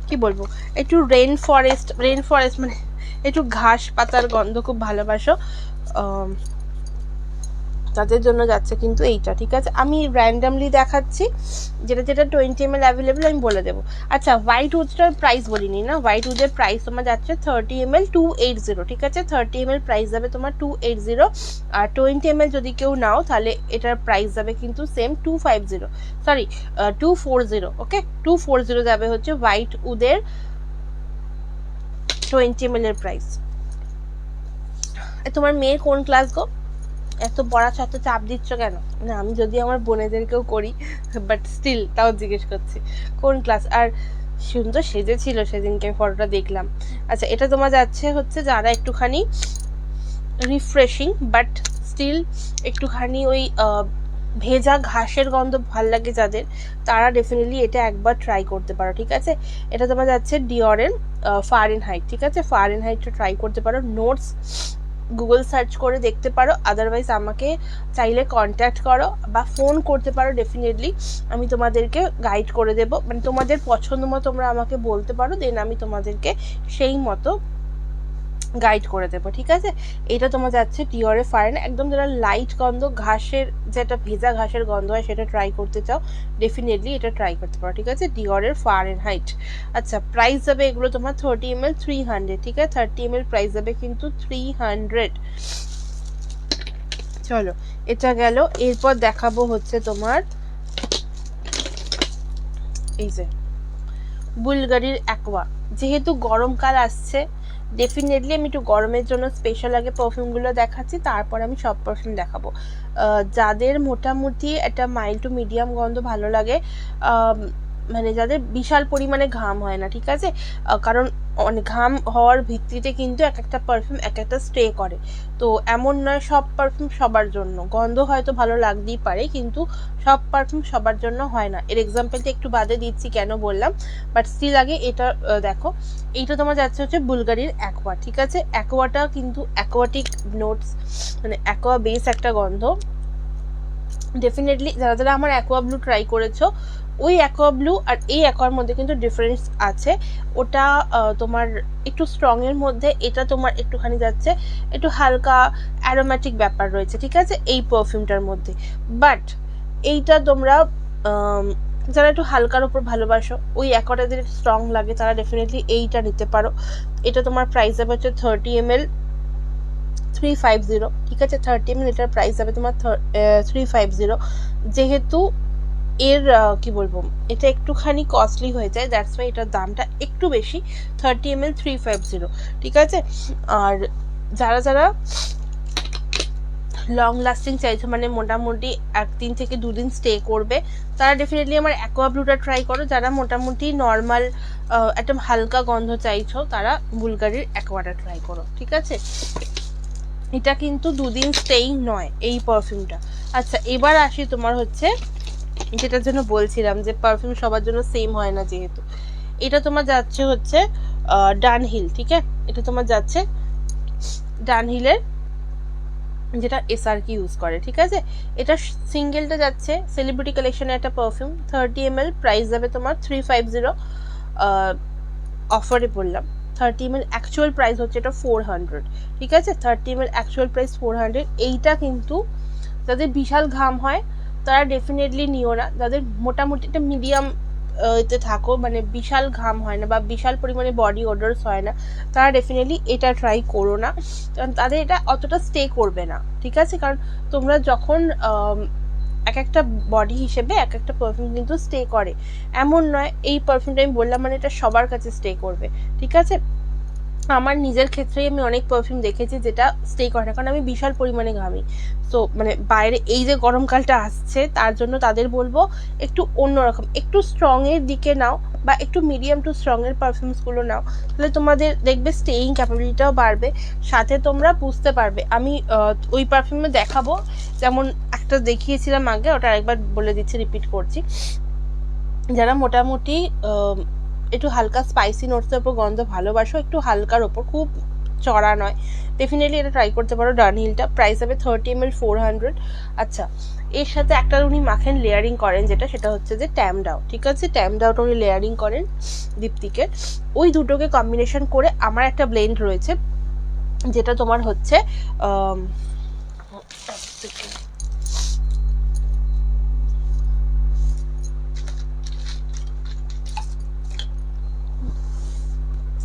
S1: কি বলবো, একটু রেন ফরেস্ট মানে একটু ঘাস পাতার গন্ধ খুব ভালোবাসো, তাদের জন্য যাচ্ছে কিন্তু এইটা। ঠিক আছে, আমি র্যান্ডামলি দেখাচ্ছি, যেটা যেটা 20 ml অ্যাভেলেবেল আমি বলে দেবো। আচ্ছা, হোয়াইট উডটার প্রাইস বলিনি না, হোয়াইট উডের প্রাইস তোমার যাচ্ছে 30 ml 280। ঠিক আছে, 30 ml প্রাইস যাবে তোমার 280, আর 20 ml যদি কেউ নাও তাহলে এটার প্রাইস যাবে কিন্তু সেম 250, সরি 240। ওকে, 240 যাবে হচ্ছে হোয়াইট উডের 20 ml এর প্রাইস। তোমার মেয়ে কোন ক্লাস গো? এত পড়া এত চাপ দিচ্ছ কেন? না আমি যদি আমার বোনেদেরকেও করি, বাট স্টিল তাও জিজ্ঞেস করছি কোন ক্লাস। আর সুন্দর সেজেছিল সেদিনকে, ফটোটা দেখলাম। আচ্ছা, এটা তোমার যাচ্ছে হচ্ছে যারা একটুখানি রিফ্রেশিং বাট স্টিল একটুখানি ওই ভেজা ঘাসের গন্ধ ভাল লাগে যাদের, তারা ডেফিনেটলি এটা একবার ট্রাই করতে পারো। ঠিক আছে, এটা তোমার যাচ্ছে ডিওরের ফারেনহাইট। ঠিক আছে, ফারেনহাইটটা ট্রাই করতে পারো, নোটস গুগল সার্চ করে দেখতে পারো, আদারওয়াইজ আমাকে চাইলে কন্ট্যাক্ট করো বা ফোন করতে পারো, ডেফিনেটলি আমি তোমাদেরকে গাইড করে দেবো, মানে তোমাদের পছন্দ মতো তোমরা আমাকে বলতে পারো, দেন আমি তোমাদেরকে সেই মতো গাইড করে দেবো। ঠিক আছে, এটা তোমার যাচ্ছে ডিওরে ফারেন, একদম যারা লাইট গন্ধ ঘাসের, যেটা ভেজা ঘাসের গন্ধ হয় সেটা ট্রাই করতে চাও, ডেফিনেটলি এটা ট্রাই করতে পারো। ঠিক আছে, ডিওরের ফারেনহাইট। আচ্ছা, প্রাইস যাবে এগুলো তোমার 30 ml 300। ঠিক আছে, 30 ml প্রাইস যাবে কিন্তু 300। চলো, এটা গেল। এরপর দেখাবো হচ্ছে তোমার এই যে বুলগারির অ্যাকোয়া। যেহেতু গরমকাল আসছে, ডেফিনেটলি আমি একটু গরমের জন্য স্পেশাল আগে পারফিউমগুলো দেখাচ্ছি, তারপর আমি সব পারফিউম দেখাবো। যাদের মোটামুটি একটা মাইল্ড টু মিডিয়াম গন্ধ ভালো লাগে, মানে যাদের বিশাল পরিমাণে ঘাম হয় না, ঠিক আছে, কারণ ঘাম হওয়ার ভিত্তিতে কিন্তু এক একটা পারফিউম এক একটা স্টে করে। তো এমন নয় সব পারফিউম সবার জন্য, গন্ধ হয়তো ভালো লাগতেই পারে কিন্তু সব পারফিউম সবার জন্য হয় না। এর এক্সাম্পলটা একটু বাদে দিচ্ছি কেন বললাম, বাট স্টিল আগে এটা দেখো। এইটা তোমার যাচ্ছে হচ্ছে বুলগারির অ্যাকোয়া। ঠিক আছে, অ্যাকোয়াটা কিন্তু অ্যাকোয়াটিক নোটস, মানে অ্যাকোয়া বেস একটা গন্ধ। ডেফিনেটলি যারা যারা আমার অ্যাকোয়া ব্লু ট্রাই করেছো, ওই অ্যাকোয়া ব্লু আর এই অ্যাকোয়ার মধ্যে কিন্তু ডিফারেন্স আছে। ওটা তোমার একটু স্ট্রংয়ের মধ্যে, এটা তোমার একটুখানি যাচ্ছে একটু হালকা অ্যারোম্যাটিক ব্যাপার রয়েছে। ঠিক আছে, এই পারফিউমটার মধ্যে। বাট এইটা তোমরা যারা একটু হালকার ওপর ভালোবাসো, ওই অ্যাকোয়াটা যদি স্ট্রং লাগে, তারা ডেফিনেটলি এইটা নিতে পারো। এটা তোমার প্রাইস যাবে হচ্ছে 30 ml 350। ঠিক আছে, 30 ml এটার প্রাইস যাবে তোমার 350। যেহেতু এর কি বলবো, এটা একটুখানি কস্টলি হয়ে যায়, দ্যাটস ওয়াই এটার দামটা একটু বেশি, 30 ml 350। ঠিক আছে, আর যারা যারা লং লাস্টিং চাইছো, মানে মোটামুটি 1 দিন থেকে 2 দিন স্টে করবে, তারা ডেফিনেটলি আমার অ্যাকোয়া ব্লুটা ট্রাই করো। যারা মোটামুটি নর্মাল একটা হালকা গন্ধ চাইছো, তারা বুলগারির অ্যাকোয়াটা ট্রাই করো। ঠিক আছে, এটা কিন্তু 2 দিন স্টেইং নয় এই পারফিউমটা। আচ্ছা, এবার আসি তোমার হচ্ছে যেটার জন্য বলছিলাম যে পারফিউম সবার জন্য সেম হয় না, যেহেতু এটা তোমার যাচ্ছে হচ্ছে ডানহিল। ঠিক আছে, এটা তোমার যাচ্ছে ডানহিলের যেটা SRK ইউজ করে, ঠিক আছে। এটা সিঙ্গেলটা যাচ্ছে সেলিব্রিটি কালেকশনের একটা পারফিউম, 30 ml, প্রাইস যাবে তোমার 350। অফারে বললাম 30 ml, অ্যাকচুয়াল প্রাইস হচ্ছে এটা 400, ঠিক আছে। 30 ml অ্যাকচুয়াল প্রাইস 400। এইটা কিন্তু যাদের বিশাল ঘাম হয় তারা ডেফিনেটলি নিও না, যাদের মোটামুটি একটা মিডিয়াম এতে থাকো, মানে বিশাল ঘাম হয় না বা বিশাল পরিমাণে বডি ওডার্স হয় না, তারা ডেফিনেটলি এটা ট্রাই করো না, কারণ তাদের এটা অতটা স্টে করবে না, ঠিক আছে। কারণ তোমরা যখন এক একটা বডি হিসেবে এক একটা পারফিউম কিন্তু স্টে করে, এমন নয় এই পারফিউমটা আমি বললাম মানে এটা সবার কাছে স্টে করবে, ঠিক আছে। আমার নিজের ক্ষেত্রেই আমি অনেক পারফিউম দেখেছি যেটা স্টে করে না, কারণ আমি বিশাল পরিমাণে ঘামি। তো মানে বাইরে এই যে গরমকালটা আসছে তার জন্য তাদের বলবো একটু অন্যরকম, একটু স্ট্রংয়ের দিকে নাও বা একটু মিডিয়াম টু স্ট্রংয়ের পারফিউমসগুলো নাও, তাহলে তোমাদের দেখবে স্টেইং ক্যাপাবিলিটিটাও বাড়বে, সাথে তোমরা বুঝতে পারবে। আমি ওই পারফিউমে দেখাবো, যেমন একটা দেখিয়েছিলাম আগে, ওটা আরেকবার বলে দিচ্ছি, রিপিট করছি। যারা মোটামুটি একটু হালকা স্পাইসি নোটসের ওপর গন্ধ ভালোবাসো, একটু হালকার ওপর, খুব চড়া নয়, ডেফিনেটলি এটা ট্রাই করতে পারো। ডানহিলটা প্রাইস হবে 30 ml 400। আচ্ছা, এর সাথে একটা উনি মাখেন লেয়ারিং করেন, সেটা হচ্ছে যে ট্যামডাও, ঠিক আছে। ট্যামডাওটা উনি লেয়ারিং করেন দীপ্তিকে। ওই দুটোকে কম্বিনেশন করে আমার একটা ব্লেন্ড রয়েছে, যেটা তোমার হচ্ছে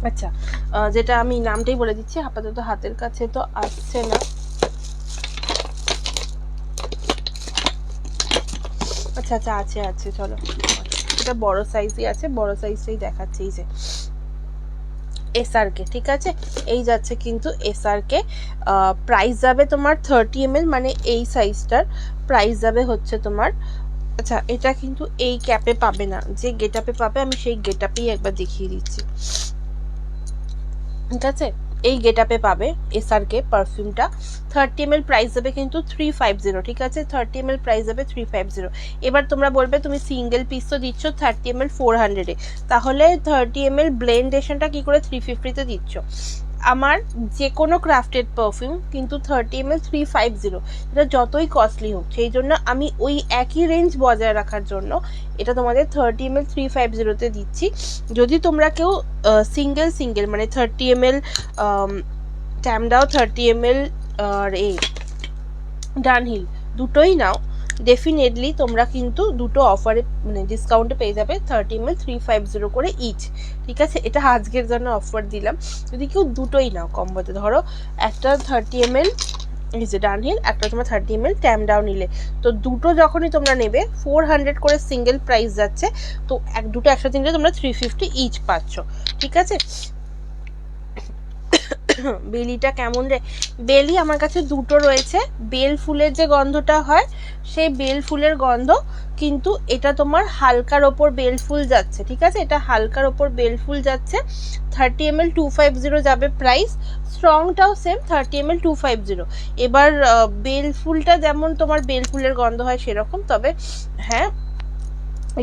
S1: আচ্ছা, যেটা আমি নামটাই বলে দিচ্ছি, আপাতত হাতের কাছে তো আসছে না। আচ্ছা আচ্ছা, আছে চলো, এটা বড় সাইজই আছে, বড় সাইজটাই দেখাচ্ছি। এই যে SRK, ঠিক আছে, এই যাচ্ছে কিন্তু SRK। প্রাইস যাবে তোমার 30 ml, মানে এই সাইজটার প্রাইস যাবে হচ্ছে তোমার, আচ্ছা এটা কিন্তু এই ক্যাপে পাবে না, যে গেট আপে পাবে আমি সেই গেট আপেই একবার দেখিয়ে দিচ্ছি, ঠিক আছে। এই গেট আপে পাবে SRK পারফিউমটা। 30 ml প্রাইস যাবে কিন্তু 350, ঠিক আছে। 30 ml প্রাইস যাবে 350। এবার তোমরা বলবে তুমি সিঙ্গেল পিস তো দিচ্ছ 30 ml 400-এ, তাহলে 30 ml ব্লেন্ডেশনটা কি করে 350-তে দিচ্ছ? আমার যে কোনো ক্রাফটেড পারফিউম কিন্তু 30 ml 350, এটা যতই কস্টলি হোক, সেই জন্য আমি ওই একই রেঞ্জ বজায় রাখার জন্য এটা তোমাদের 30 ml 350-তে দিচ্ছি। যদি তোমরা কেউ সিঙ্গেল মানে 30 ml ট্যামডাও, 30 ml আর এই ডানহিল দুটোই নাও, ডেফিনেটলি তোমরা কিন্তু দুটো অফারে মানে ডিসকাউন্টে পেয়ে যাবে 30 ml 350 করে ইচ, ঠিক আছে। এটা আজকের জন্য অফার দিলাম, যদি কেউ দুটোই নাও কম্বোতে, ধরো একটা 30 ml এই যে ডানহিল, একটা তোমার 30 ml ট্যামডাও নিলে, তো দুটো যখনই তোমরা নেবে 400 করে সিঙ্গেল প্রাইস যাচ্ছে, তো দুটো একসাথে নিলে তোমরা 350 ইচ পাচ্ছ, ঠিক আছে। বেলিটা কেমন রে? বেলি আমার কাছে দুটো রয়েছে, বেল ফুলের যে গন্ধটা হয় সেই বেল ফুলের গন্ধ, কিন্তু এটা তোমার হালকার ওপর বেল ফুল যাচ্ছে, ঠিক আছে। এটা হালকার ওপর বেল ফুল যাচ্ছে, 30 ml 250 যাবে প্রাইস। স্ট্রংটাও same 30 ml 250। এবার বেল ফুলটা যেমন তোমার বেল ফুলের গন্ধ হয় সেরকম, তবে হ্যাঁ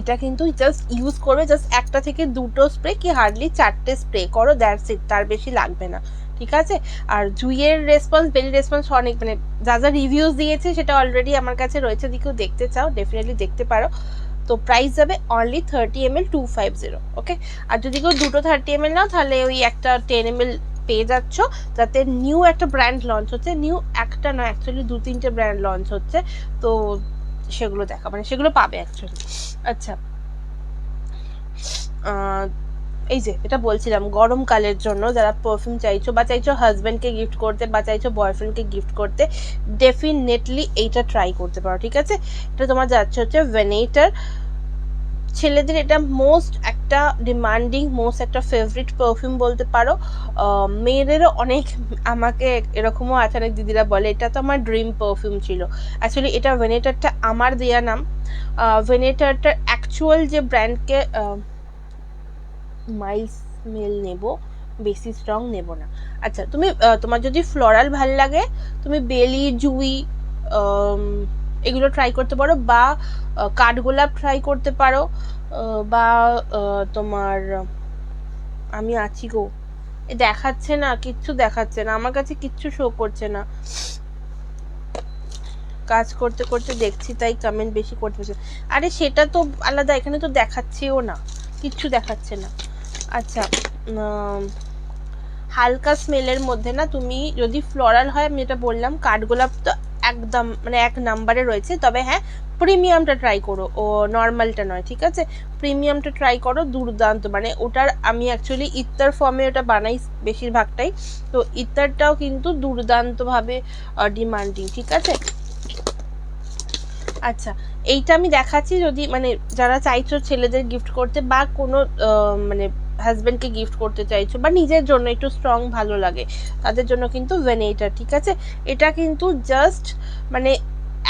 S1: এটা কিন্তু জাস্ট ইউজ করবে, জাস্ট একটা থেকে দুটো স্প্রে কি হার্ডলি 4টে স্প্রে করো, দ্যাটস ইট, তার বেশি লাগবে না, ঠিক আছে। আর জুইয়ের রেসপন্স, বেলি রেসপন্স অনেক, মানে যা যা রিভিউজ দিয়েছে সেটা অলরেডি আমার কাছে রয়েছে, যদি কেউ দেখতে চাও ডেফিনেটলি দেখতে পারো। তো প্রাইস যাবে অনলি 30 ml 250, ওকে। আর যদি কেউ দুটো 30 ml নাও তাহলে ওই একটা 10 ml পেয়ে যাচ্ছ, যাতে নিউ একটা ব্র্যান্ড লঞ্চ হচ্ছে, নিউ একটা না অ্যাকচুয়ালি 2-3টে ব্র্যান্ড লঞ্চ হচ্ছে, তো সেগুলো দেখা মানে সেগুলো পাবে অ্যাকচুয়ালি। আচ্ছা, এই যে এটা বলছিলাম গরমকালের জন্য যারা পারফিউম চাইছো, বা চাইছো হাজব্যান্ডকে গিফট করতে, বা চাইছো বয়ফ্রেন্ডকে গিফট করতে, ডেফিনেটলি এইটা ট্রাই করতে পারো, ঠিক আছে। এটা তোমার যাচ্ছে হচ্ছে ভেনেটার। ছেলেদের এটা মোস্ট একটা ডিমান্ডিং, মোস্ট একটা ফেভারিট পারফিউম বলতে পারো। মেয়েদেরও অনেক, আমাকে এরকমও আছে অনেক দিদিরা বলে এটা তো আমার ড্রিম পারফিউম ছিল। অ্যাকচুয়ালি এটা ভেনেটারটা আমার দেয়া নাম। ভেনেটারটার অ্যাকচুয়াল যে ব্র্যান্ডকে মাইল্ড স্মেল নেব, বেশি স্ট্রং নেব না। আচ্ছা, তুমি তোমার যদি ফ্লোরাল ভাল লাগে তুমি বেলি, জুই এগুলো ট্রাই করতে পারো, বা কাঠগোলাপ ট্রাই করতে পারো, বা তোমার আমি আছি গো, দেখাচ্ছে না, কিচ্ছু দেখাচ্ছে না আমার কাছে, কিচ্ছু শো করছে না। কাজ করতে করতে দেখছি তাই কমেন্ট বেশি করতে পারছি। আরে সেটা তো আলাদা, এখানে তো দেখাচ্ছেও না, কিচ্ছু দেখাচ্ছে না। আচ্ছা, হালকা স্মেলের মধ্যে না, তুমি যদি ফ্লোরাল হয়, আমি যেটা বললাম কাঠগোলাপ তো একদম মানে এক নাম্বারে রয়েছে, তবে হ্যাঁ প্রিমিয়ামটা ট্রাই করো, ও নর্মালটা নয়, ঠিক আছে? প্রিমিয়ামটা ট্রাই করো, দুর্দান্ত। মানে ওটার আমি অ্যাকচুয়ালি ইত্তার ফর্মে ওটা বানাই বেশিরভাগটাই, তো ইত্তারটাও কিন্তু দুর্দান্তভাবে ডিমান্ডিং, ঠিক আছে? আচ্ছা, এইটা আমি দেখাচ্ছি, যদি মানে যারা চাইছো ছেলেদের গিফট করতে বা কোনো মানে হাজব্যান্ডকে গিফট করতে চাইছো বা নিজের জন্য একটু স্ট্রং ভালো লাগে তাদের জন্য কিন্তু ভেনেটা, ঠিক আছে? এটা কিন্তু জাস্ট মানে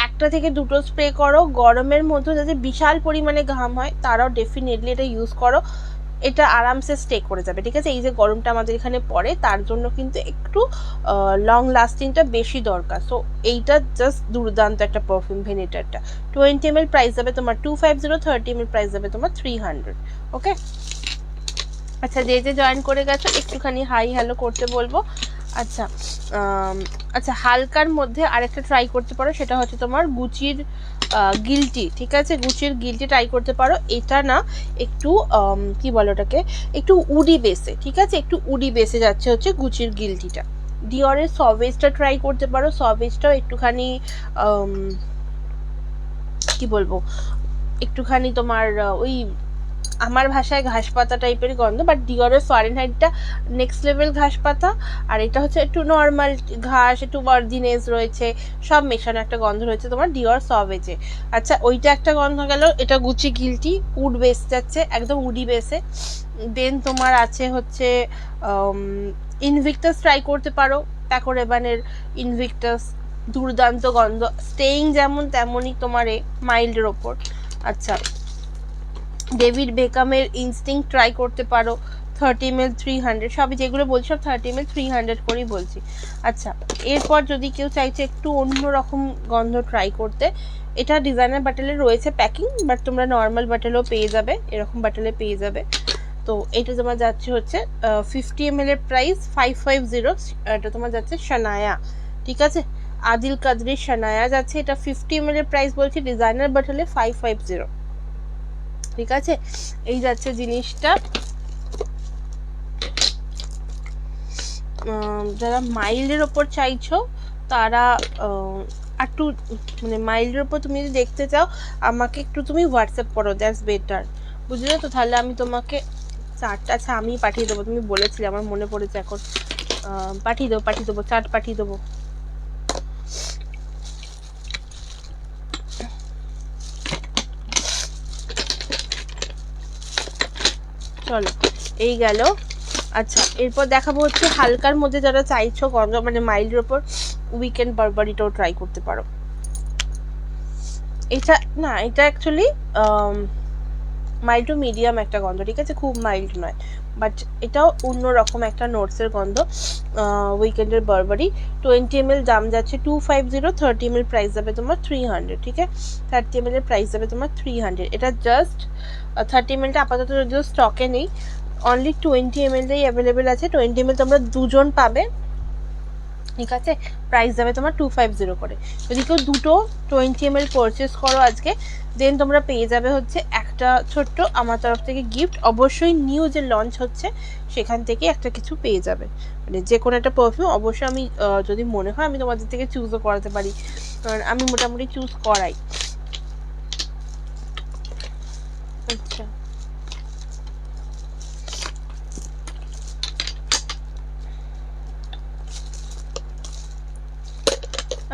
S1: একটা থেকে দুটো স্প্রে করো, গরমের মধ্যে যাতে বিশাল পরিমাণে ঘাম হয় তারাও ডেফিনেটলি এটা ইউজ করো, এটা আরামসে স্টে করে যাবে, ঠিক আছে? এই যে গরমটা আমাদের এখানে পড়ে তার জন্য কিন্তু একটু লং লাস্টিংটা বেশি দরকার। সো এইটা জাস্ট দুর্দান্ত একটা পারফিউম ভেনেটারটা। 20 ml প্রাইস যাবে তোমার 250, 30 ml প্রাইস যাবে তোমার 300। ওকে, আচ্ছা যে যে জয়েন করে গেছো একটুখানি হাই হ্যালো করতে বলবো। আচ্ছা, আচ্ছা হালকার মধ্যে আরেকটা ট্রাই করতে পারো, সেটা হচ্ছে তোমার গুচির গিলটি, ঠিক আছে? গুচির গিলটি ট্রাই করতে পারো। এটা না একটু কি বলো ওটাকে, একটু উডি বেসে, ঠিক আছে? একটু উডি বেসে যাচ্ছে হচ্ছে গুচির গিলটিটা। ডিওরের সভেজটা ট্রাই করতে পারো, সভেজটাও একটুখানি কি বলবো, একটুখানি তোমার ওই আমার ভাষায় ঘাস পাতা টাইপের গন্ধ, বাট ডিওরের ফারেনহাইটটা নেক্সট লেভেল ঘাস পাতা, আর এটা হচ্ছে একটু নর্মাল ঘাস, একটু বার্জিনেস রয়েছে, সব মেশানো একটা গন্ধ রয়েছে তোমার ডিওর সভেজে। আচ্ছা, ওইটা একটা গন্ধ গেল। এটা গুচি গিলটি উড বেস যাচ্ছে, একদম উডি বেসে। দেন তোমার আছে হচ্ছে ইনভিক্টাস ট্রাই করতে পারো, প্যাকো রেবানের ইনভিক্টাস, দুর্দান্ত গন্ধ, স্টেইং যেমন তেমনই তোমার মাইল্ডের ওপর। আচ্ছা, ডেভিড বেকামের ইনস্টিং ট্রাই করতে পারো, 30 ml 300, সবই যেগুলো বলছি সব 30 ml 300 করেই বলছি। আচ্ছা, এরপর যদি কেউ চাইছে একটু অন্য রকম গন্ধ ট্রাই করতে, এটা ডিজাইনার বাটেলে রয়েছে প্যাকিং, বাট তোমরা নর্মাল বাটেলেও পেয়ে যাবে, এরকম বাটেলে পেয়ে যাবে। তো এটা তোমার যাচ্ছে হচ্ছে 50 ml এর প্রাইস 550, এটা তোমার যাচ্ছে শানায়া, ঠিক আছে? আদিল কাদরির শানায়া যাচ্ছে, এটা 50 ml এর প্রাইস বলছি ডিজাইনার বাটেলে 550, ঠিক আছে? এই যাচ্ছে জিনিসটা। যারা মাইল্ডের ওপর চাইছো তারা একটু মানে মাইল্ডের ওপর তুমি যদি দেখতে চাও আমাকে একটু তুমি হোয়াটসঅ্যাপ করো, দ্যাটস বেটার, বুঝলে তো? তাহলে আমি তোমাকে চার্টটা, আচ্ছা আমি পাঠিয়ে দেবো, তুমি বলেছিলে আমার মনে পড়েছে এখন, পাঠিয়ে দেবো চার্ট পাঠিয়ে দেবো। চলো, এই গেল। আচ্ছা, এরপর দেখাবো হচ্ছে হালকার মধ্যে যারা চাইছো গন্ধ মানে মাইল্ডের ওপর, উইকেন্ড বারবারিটাও ট্রাই করতে পারো। এটা না, এটা অ্যাকচুয়ালি মাইল্ড টু মিডিয়াম একটা গন্ধ, ঠিক আছে? খুব মাইল্ড নয়, বাট এটাও অন্যরকম একটা নোটসের গন্ধ। উইকেন্ডের বারবারি 20 ml দাম যাচ্ছে 250, 30 ml প্রাইস যাবে তোমার 300, ঠিক আছে? 30 ml এর প্রাইস যাবে তোমার 300। এটা জাস্ট 30 mlটা আপাতত যদিও স্টকে নেই, অনলি 20 ml-এই অ্যাভেলেবেল আছে। 20 ml তোমরা দুজন পাবে, ঠিক আছে? প্রাইস যাবে তোমার 250 করে। যদি কেউ দুটো 20 ml পারচেস করো আজকে, দেন তোমরা পেয়ে যাবে হচ্ছে একটা ছোট্ট আমার তরফ থেকে গিফট। অবশ্যই নিউ যে লঞ্চ হচ্ছে সেখান থেকে একটা কিছু পেয়ে যাবে, মানে যে কোনো একটা পারফিউম। অবশ্যই আমি যদি মনে হয় আমি তোমাদের থেকে চুজও করাতে পারি, কারণ আমি মোটামুটি চুজ করাই। আচ্ছা,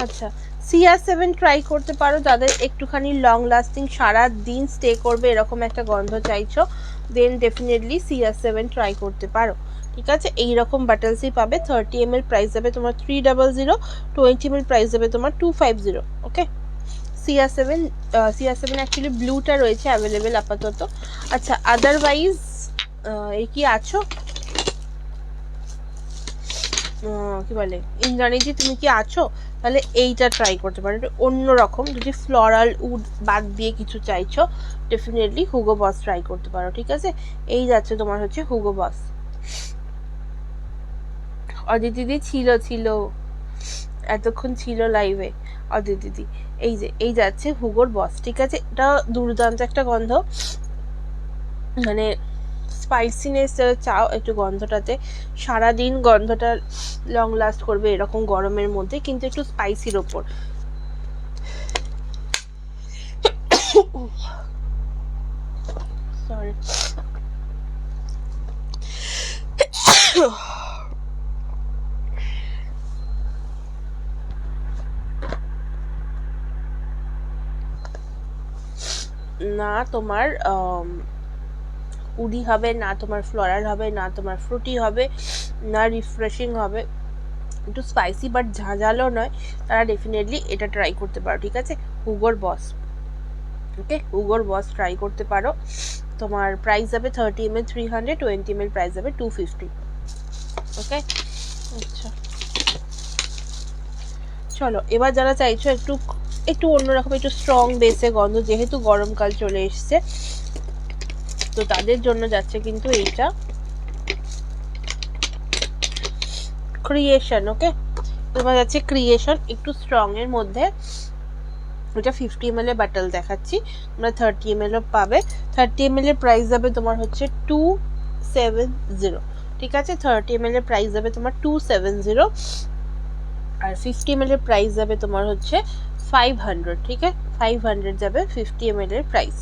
S1: আচ্ছা CR7 ট্রাই করতে পারো যাদের একটুখানি লং লাস্টিং সারা দিন স্টে করবে এরকম একটা গন্ধ চাইছো, দেন ডেফিনেটলি CR7 ট্রাই করতে পারো, ঠিক আছে? এইরকম বাটলসই পাবে। 30 ml প্রাইস যাবে তোমার 300, 20 ml প্রাইস যাবে তোমার 250। ওকে, CR7 অ্যাকচুয়ালি ব্লুটা রয়েছে অ্যাভেলেবেল আপাতত। আচ্ছা, আদারওয়াইজ এই কি আছো কি বলে ইন্দ্রাণীজি, তুমি কি আছো? তাহলে এইটা ট্রাই করতে পারো, এটা অন্যরকম। যদি ফ্লোরাল উড বাদ দিয়ে কিছু চাইছো ডেফিনেটলি হুগো বস ট্রাই করতে পারো, ঠিক আছে? এই যাচ্ছে তোমার হচ্ছে হুগো বস। অদিতিদি ছিল এতক্ষণ ছিল লাইভে অদিতি। এই যে এই যাচ্ছে হুগোর বস, ঠিক আছে? এটা দুর্দান্ত একটা গন্ধ, মানে স্পাইসিনেস যারা চাও একটু গন্ধটাতে, সারাদিন গন্ধটা লং লাস্ট করবে এরকম গরমের মধ্যে, কিন্তু একটু স্পাইসির ওপর। সরি। না তোমার উডি হবে, না তোমার ফ্লোরাল হবে, না তোমার ফ্রুটি হবে, না রিফ্রেশিং হবে, একটু স্পাইসি বাট ঝাঁঝালো নয়, তারা ডেফিনেটলি এটা ট্রাই করতে পারো, ঠিক আছে? হুগোর বস, ওকে? হুগোর বস ট্রাই করতে পারো। তোমার প্রাইস যাবে 30 ml 300, 20 ml প্রাইস যাবে 250, ওকে? আচ্ছা চলো, এবার যারা চাইছো একটু একটু অন্যরকম, একটু স্ট্রং বেসে গন্ধ, যেহেতু গরমকাল চলে এসছে, তো তাদের জন্য যাচ্ছে কিন্তু এইটা ক্রিয়েশন, ওকে? তোমার যাচ্ছে ক্রিয়েশন একটু স্ট্রং এর মধ্যে। এটা 50 ml এর বাটল দেখাচ্ছি, তোমরা 30 ml পাবে। 30 ml এর প্রাইস যাবে তোমার হচ্ছে 270, ঠিক আছে? 30 ml এর প্রাইস যাবে তোমার 270, আর 50 ml এর প্রাইস যাবে তোমার হচ্ছে 500, ঠিক আছে? 500 যাবে 50 ml এর প্রাইস।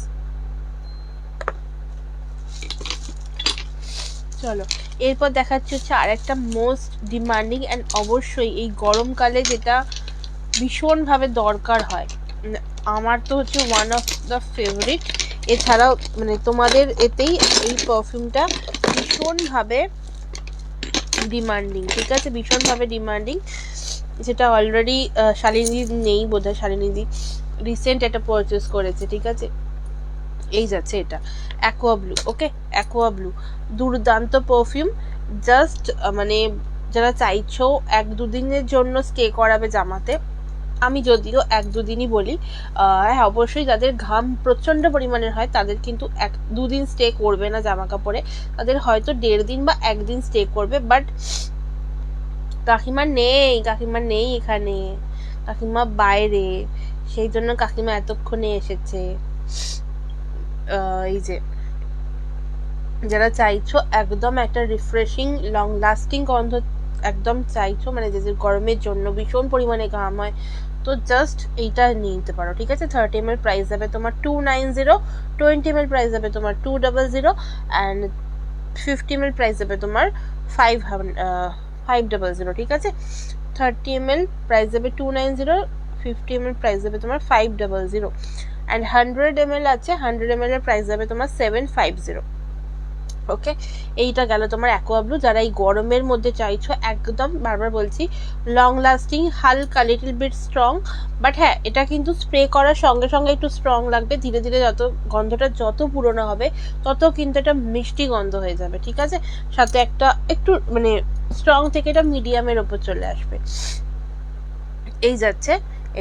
S1: চলো, এরপর দেখাচ্ছি হচ্ছে আর একটা মোস্ট ডিমান্ডিং অ্যান্ড অবশ্যই এই গরমকালে যেটা ভীষণভাবে দরকার হয়, আমার তো হচ্ছে ওয়ান অফ দ্য ফেভারিট। এছাড়াও মানে তোমাদের এতেই এই পারফিউমটা ভীষণভাবে ডিমান্ডিং, ঠিক আছে? ভীষণভাবে ডিমান্ডিং, যেটা অলরেডি শালিনী নেই বোধহয়, শালিনী রিসেন্ট এটা পারচেস করেছে, ঠিক আছে? এই যাচ্ছে এটা অ্যাকোয়া ব্লু, ওকে? অ্যাকোয়া ব্লু দুর্দান্ত পারফিউম, জাস্ট মানে যারা চাইছো 1-2 দিনের জন্য স্টে করাবে জামাতে, আমি যদিও 1-2 দিনই বলি, হ্যাঁ অবশ্যই যাদের ঘাম প্রচণ্ড পরিমাণের হয় তাদের কিন্তু 1-2 দিন স্টে করবে না জামা কাপড়ে, তাদের হয়তো 1.5 দিন বা 1 দিন স্টে করবে। বাট কাকিমা নেই এখানে, কাকিমা বাইরে, সেই জন্য কাকিমা এতক্ষণে এসেছে। এই যে যারা চাইছো একদম একটা রিফ্রেশিং লং লাস্টিং গন্ধ একদম চাইছো, মানে যে গরমের জন্য ভীষণ পরিমাণে ঘাম হয়, তো জাস্ট এইটা নিয়ে নিতে পারো, ঠিক আছে? 30 ml প্রাইস যাবে তোমার 290, 20 ml প্রাইস যাবে তোমার 200, অ্যান্ড 50 ml প্রাইস যাবে তোমার 500, ঠিক আছে? 30 ml প্রাইস যাবে 290, 50 ml প্রাইস যাবে তোমার 500, অ্যান্ড 100 ml আছে, 100 ml এর প্রাইস যাবে তোমার 750, ওকে? এইটা গেল তোমার অ্যাকোয়া ব্লু। যারা এই গরমের মধ্যে চাইছো একদম, বারবার বলছি, লং লাস্টিং, হালকা লিটল বিট স্ট্রং, বাট হ্যাঁ এটা কিন্তু স্প্রে করার সঙ্গে সঙ্গে একটু স্ট্রং লাগবে, ধীরে ধীরে যত গন্ধটা যত পুরনো হবে তত কিন্তু এটা মিষ্টি গন্ধ হয়ে যাবে, ঠিক আছে? সাথে একটা একটু মানে স্ট্রং থেকে এটা মিডিয়ামের ওপর চলে আসবে, এই যাচ্ছে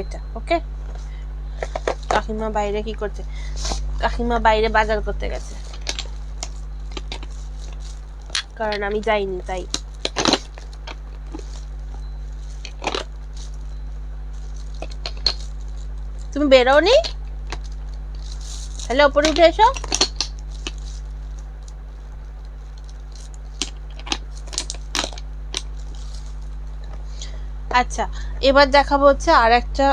S1: এটা, ওকে? কাকিমা বাইরে কি করছে? কাকিমা বাইরে বাজার করতে গেছে, কারণ আমি যাইনি তাই। তুমি বেরোনি? তাহলে ওপরে উঠে এসো। আচ্ছা, এবার দেখাবো হচ্ছে আর একটা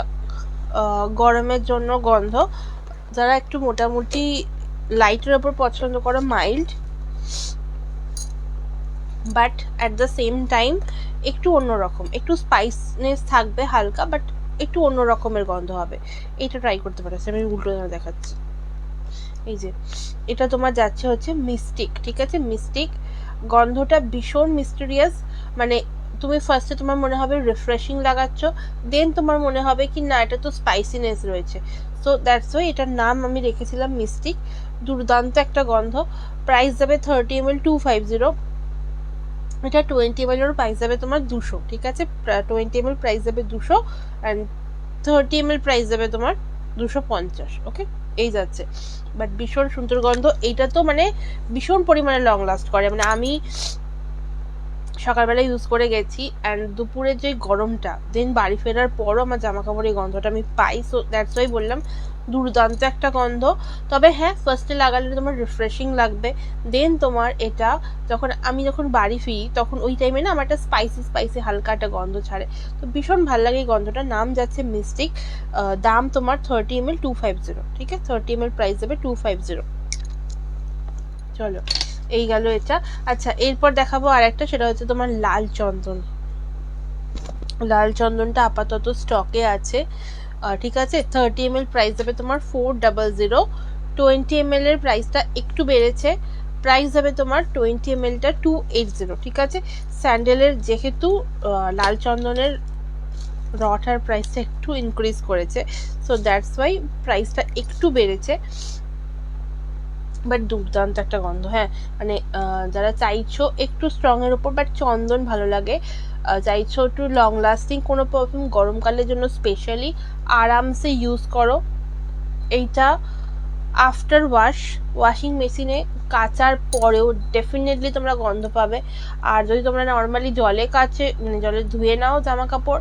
S1: গরমের জন্য গন্ধ, যারা একটু মোটামুটি লাইটের ওপর পছন্দ করো, mild but at the same time একটু অন্যরকম, একটু স্পাইসনেস থাকবে হালকা, বাট একটু অন্য রকমের গন্ধ হবে, এইটা ট্রাই করতে পারো। আমি উল্টো দেখাচ্ছি, এই যে এটা তোমার যাচ্ছে হচ্ছে মিস্টিক, ঠিক আছে? মিস্টিক গন্ধটা ভীষণ মিস্টেরিয়াস, মানে তুমি ফার্স্টে তোমার মনে হবে রিফ্রেশিং লাগাচ্ছ, দেন তোমার মনে হবে কি না এটা তো স্পাইসিনেস রয়েছে, সো দ্যাটস ওয়াই এটার নাম আমি রেখেছিলাম মিস্টিক। দুর্দান্ত একটা গন্ধ, প্রাইস যাবে 30 ml 250, এটা 20 ml এর প্রাইস যাবে তোমার 200, ঠিক আছে? 20 ml প্রাইস যাবে 200, অ্যান্ড 30 ml প্রাইস যাবে তোমার 250, ওকে? এই যাচ্ছে, বাট ভীষণ সুন্দর গন্ধ, এইটা তো মানে ভীষণ পরিমাণে লং লাস্ট করে, মানে আমি সকালবেলা ইউজ করে গেছি অ্যান্ড দুপুরে যে গরমটা দেন বাড়ি ফেরার পরও আমার জামা কাপড়ের গন্ধটা আমি পাই, সো দ্যাটস ওয়াই বললাম দুর্দান্ত একটা গন্ধ। তবে হ্যাঁ, ফার্স্টে লাগালে তোমার রিফ্রেশিং লাগবে, দেন তোমার এটা যখন বাড়ি ফিরি তখন ওই টাইমে না আমার একটা স্পাইসি হালকা একটা গন্ধ ছাড়ে, তো ভীষণ ভালো লাগে এই গন্ধটার। নাম যাচ্ছে মিস্টিক, দাম তোমার 30 ml 250, ঠিক আছে 30 ml প্রাইস দেবে 250। চলো এই গেল এটা। আচ্ছা এরপর দেখাবো আর একটা, সেটা হচ্ছে তোমার লাল চন্দন। লাল চন্দনটা আপাতত স্টকে আছে, ঠিক আছে 30 ml প্রাইস দেবে তোমার 400। 20 ml এর প্রাইসটা একটু বেড়েছে, প্রাইস হবে তোমার 20 mlটা 280, ঠিক আছে। স্যান্ডেলের যেহেতু লাল চন্দনের রটার প্রাইসটা একটু ইনক্রিজ করেছে, সো দ্যাটস ওয়াই প্রাইসটা একটু বেড়েছে, বাট দুর্দান্ত একটা গন্ধ। হ্যাঁ মানে যারা চাইছো একটু স্ট্রং এর উপর বাট চন্দন ভালো লাগে, চাইছো একটু লং লাস্টিং কোনো পারফিউম গরমকালের জন্য স্পেশালি আরামসে ইউজ করো এইটা। আফটার ওয়াশিং মেশিনে কাচার পরেও ডেফিনেটলি তোমরা গন্ধ পাবে। আর যদি তোমরা নর্মালি জলে কাচে মানে জলে ধুয়ে নাও জামা কাপড়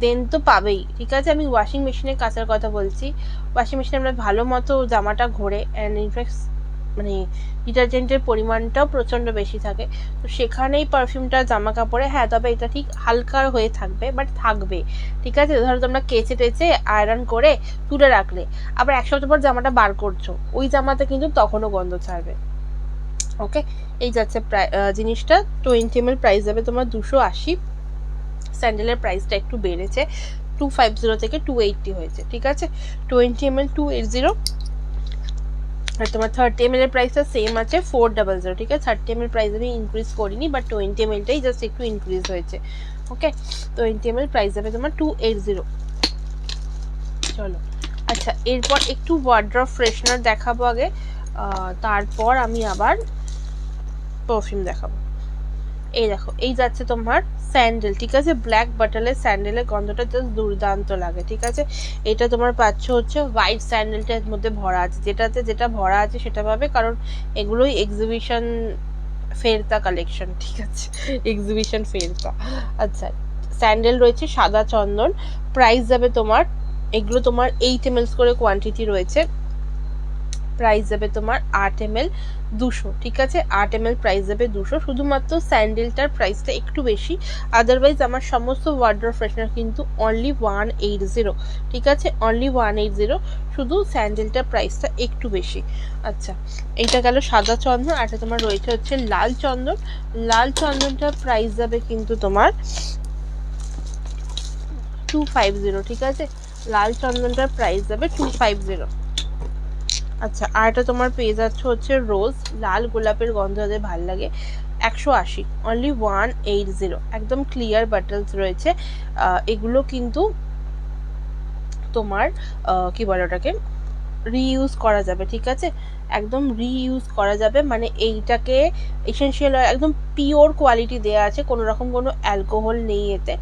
S1: দেন তো পাবেই, ঠিক আছে। আমি ওয়াশিং মেশিনে কাচার কথা বলছি। ওয়াশিং মেশিনে আমরা ভালো মতো জামাটা ঘোরে অ্যান্ড ইনফ্যাক্ট মানে ডিটারজেন্টের পরিমাণটাও প্রচণ্ড বেশি থাকে, তো সেখানেই পারফিউমটা জামা কাপড়ে, হ্যাঁ তবে এটা ঠিক হালকা হয়ে থাকবে বাট থাকবে, ঠিক আছে। ধরো তোমরা কেচে টেচে আয়রন করে তুলে রাখলে আবার এক সপ্তাহ পর জামাটা বার করছো, ওই জামাতে কিন্তু তখনও গন্ধ ছাড়বে। ওকে, এই যাচ্ছে জিনিসটা 20 ml প্রাইস যাবে তোমার 280। স্যান্ডেলের প্রাইসটা একটু বেড়েছে, 250 থেকে 280 হয়েছে, ঠিক আছে 20 ml 280। আর তোমার 30 ml এর প্রাইসটা সেম আছে 400, ঠিক আছে 30 ml প্রাইস আমি ইনক্রিজ করিনি বাট 20 ml টাই জাস্ট একটু ইনক্রিজ হয়েছে। ওকে 20 ml প্রাইস যাবে তোমার 280। চলো আচ্ছা এরপর একটু ওয়ার্ড্রপ ফ্রেশনার দেখাবো আগে, তারপর আমি আবার পারফিউম দেখাবো। এই দেখো এই যাচ্ছে তোমার স্যান্ডেল, ঠিক আছে ব্ল্যাক বাটলের স্যান্ডেলের গন্ধটা জাস্ট দুর্দান্ত লাগে, ঠিক আছে। এটা তোমার পাচ্ছ হচ্ছে হোয়াইট স্যান্ডেলটার মধ্যে ভরা আছে, যেটাতে যেটা ভরা আছে সেটা পাবে, কারণ এগুলোই এক্সিবিশন ফেরতা কালেকশন, ঠিক আছে এক্সিবিশন ফেরতা। আচ্ছা স্যান্ডেল রয়েছে সাদা চন্দন, প্রাইস যাবে তোমার, এগুলো তোমার 8 ml করে কোয়ান্টিটি রয়েছে, প্রাইস যাবে তোমার 8 ml 200, ঠিক আছে 8 ml প্রাইস যাবে 200। শুধুমাত্র স্যান্ডেলটার প্রাইসটা একটু বেশি, আদারওয়াইজ আমার সমস্ত ওয়ার্ড্রপ ফ্রেশনার কিন্তু অনলি 180, ঠিক আছে অনলি 180, শুধু স্যান্ডেলটার প্রাইসটা একটু বেশি। আচ্ছা এইটা গেল সাদা চন্দন, আর এটা তোমার রয়েছে হচ্ছে লাল চন্দন। লাল চন্দনটার প্রাইস যাবে কিন্তু তোমার 250, ঠিক আছে লাল চন্দনটার প্রাইস যাবে 250। আচ্ছা আর এটা তোমার পেয়ে যাচ্ছে হচ্ছে রোজ, লাল গোলাপের গন্ধ যাদের ভাল লাগে, 180 অনলি 180, একদম ক্লিয়ার বাটলস রয়েছে। এগুলো কিন্তু তোমার কি বলে ওটাকে রিইউজ করা যাবে, ঠিক আছে একদম রিইউজ করা যাবে, মানে এইটাকে এসেনশিয়াল অয়েল একদম পিওর কোয়ালিটি দেওয়া আছে, কোনো রকম কোনো অ্যালকোহল নেই এতে।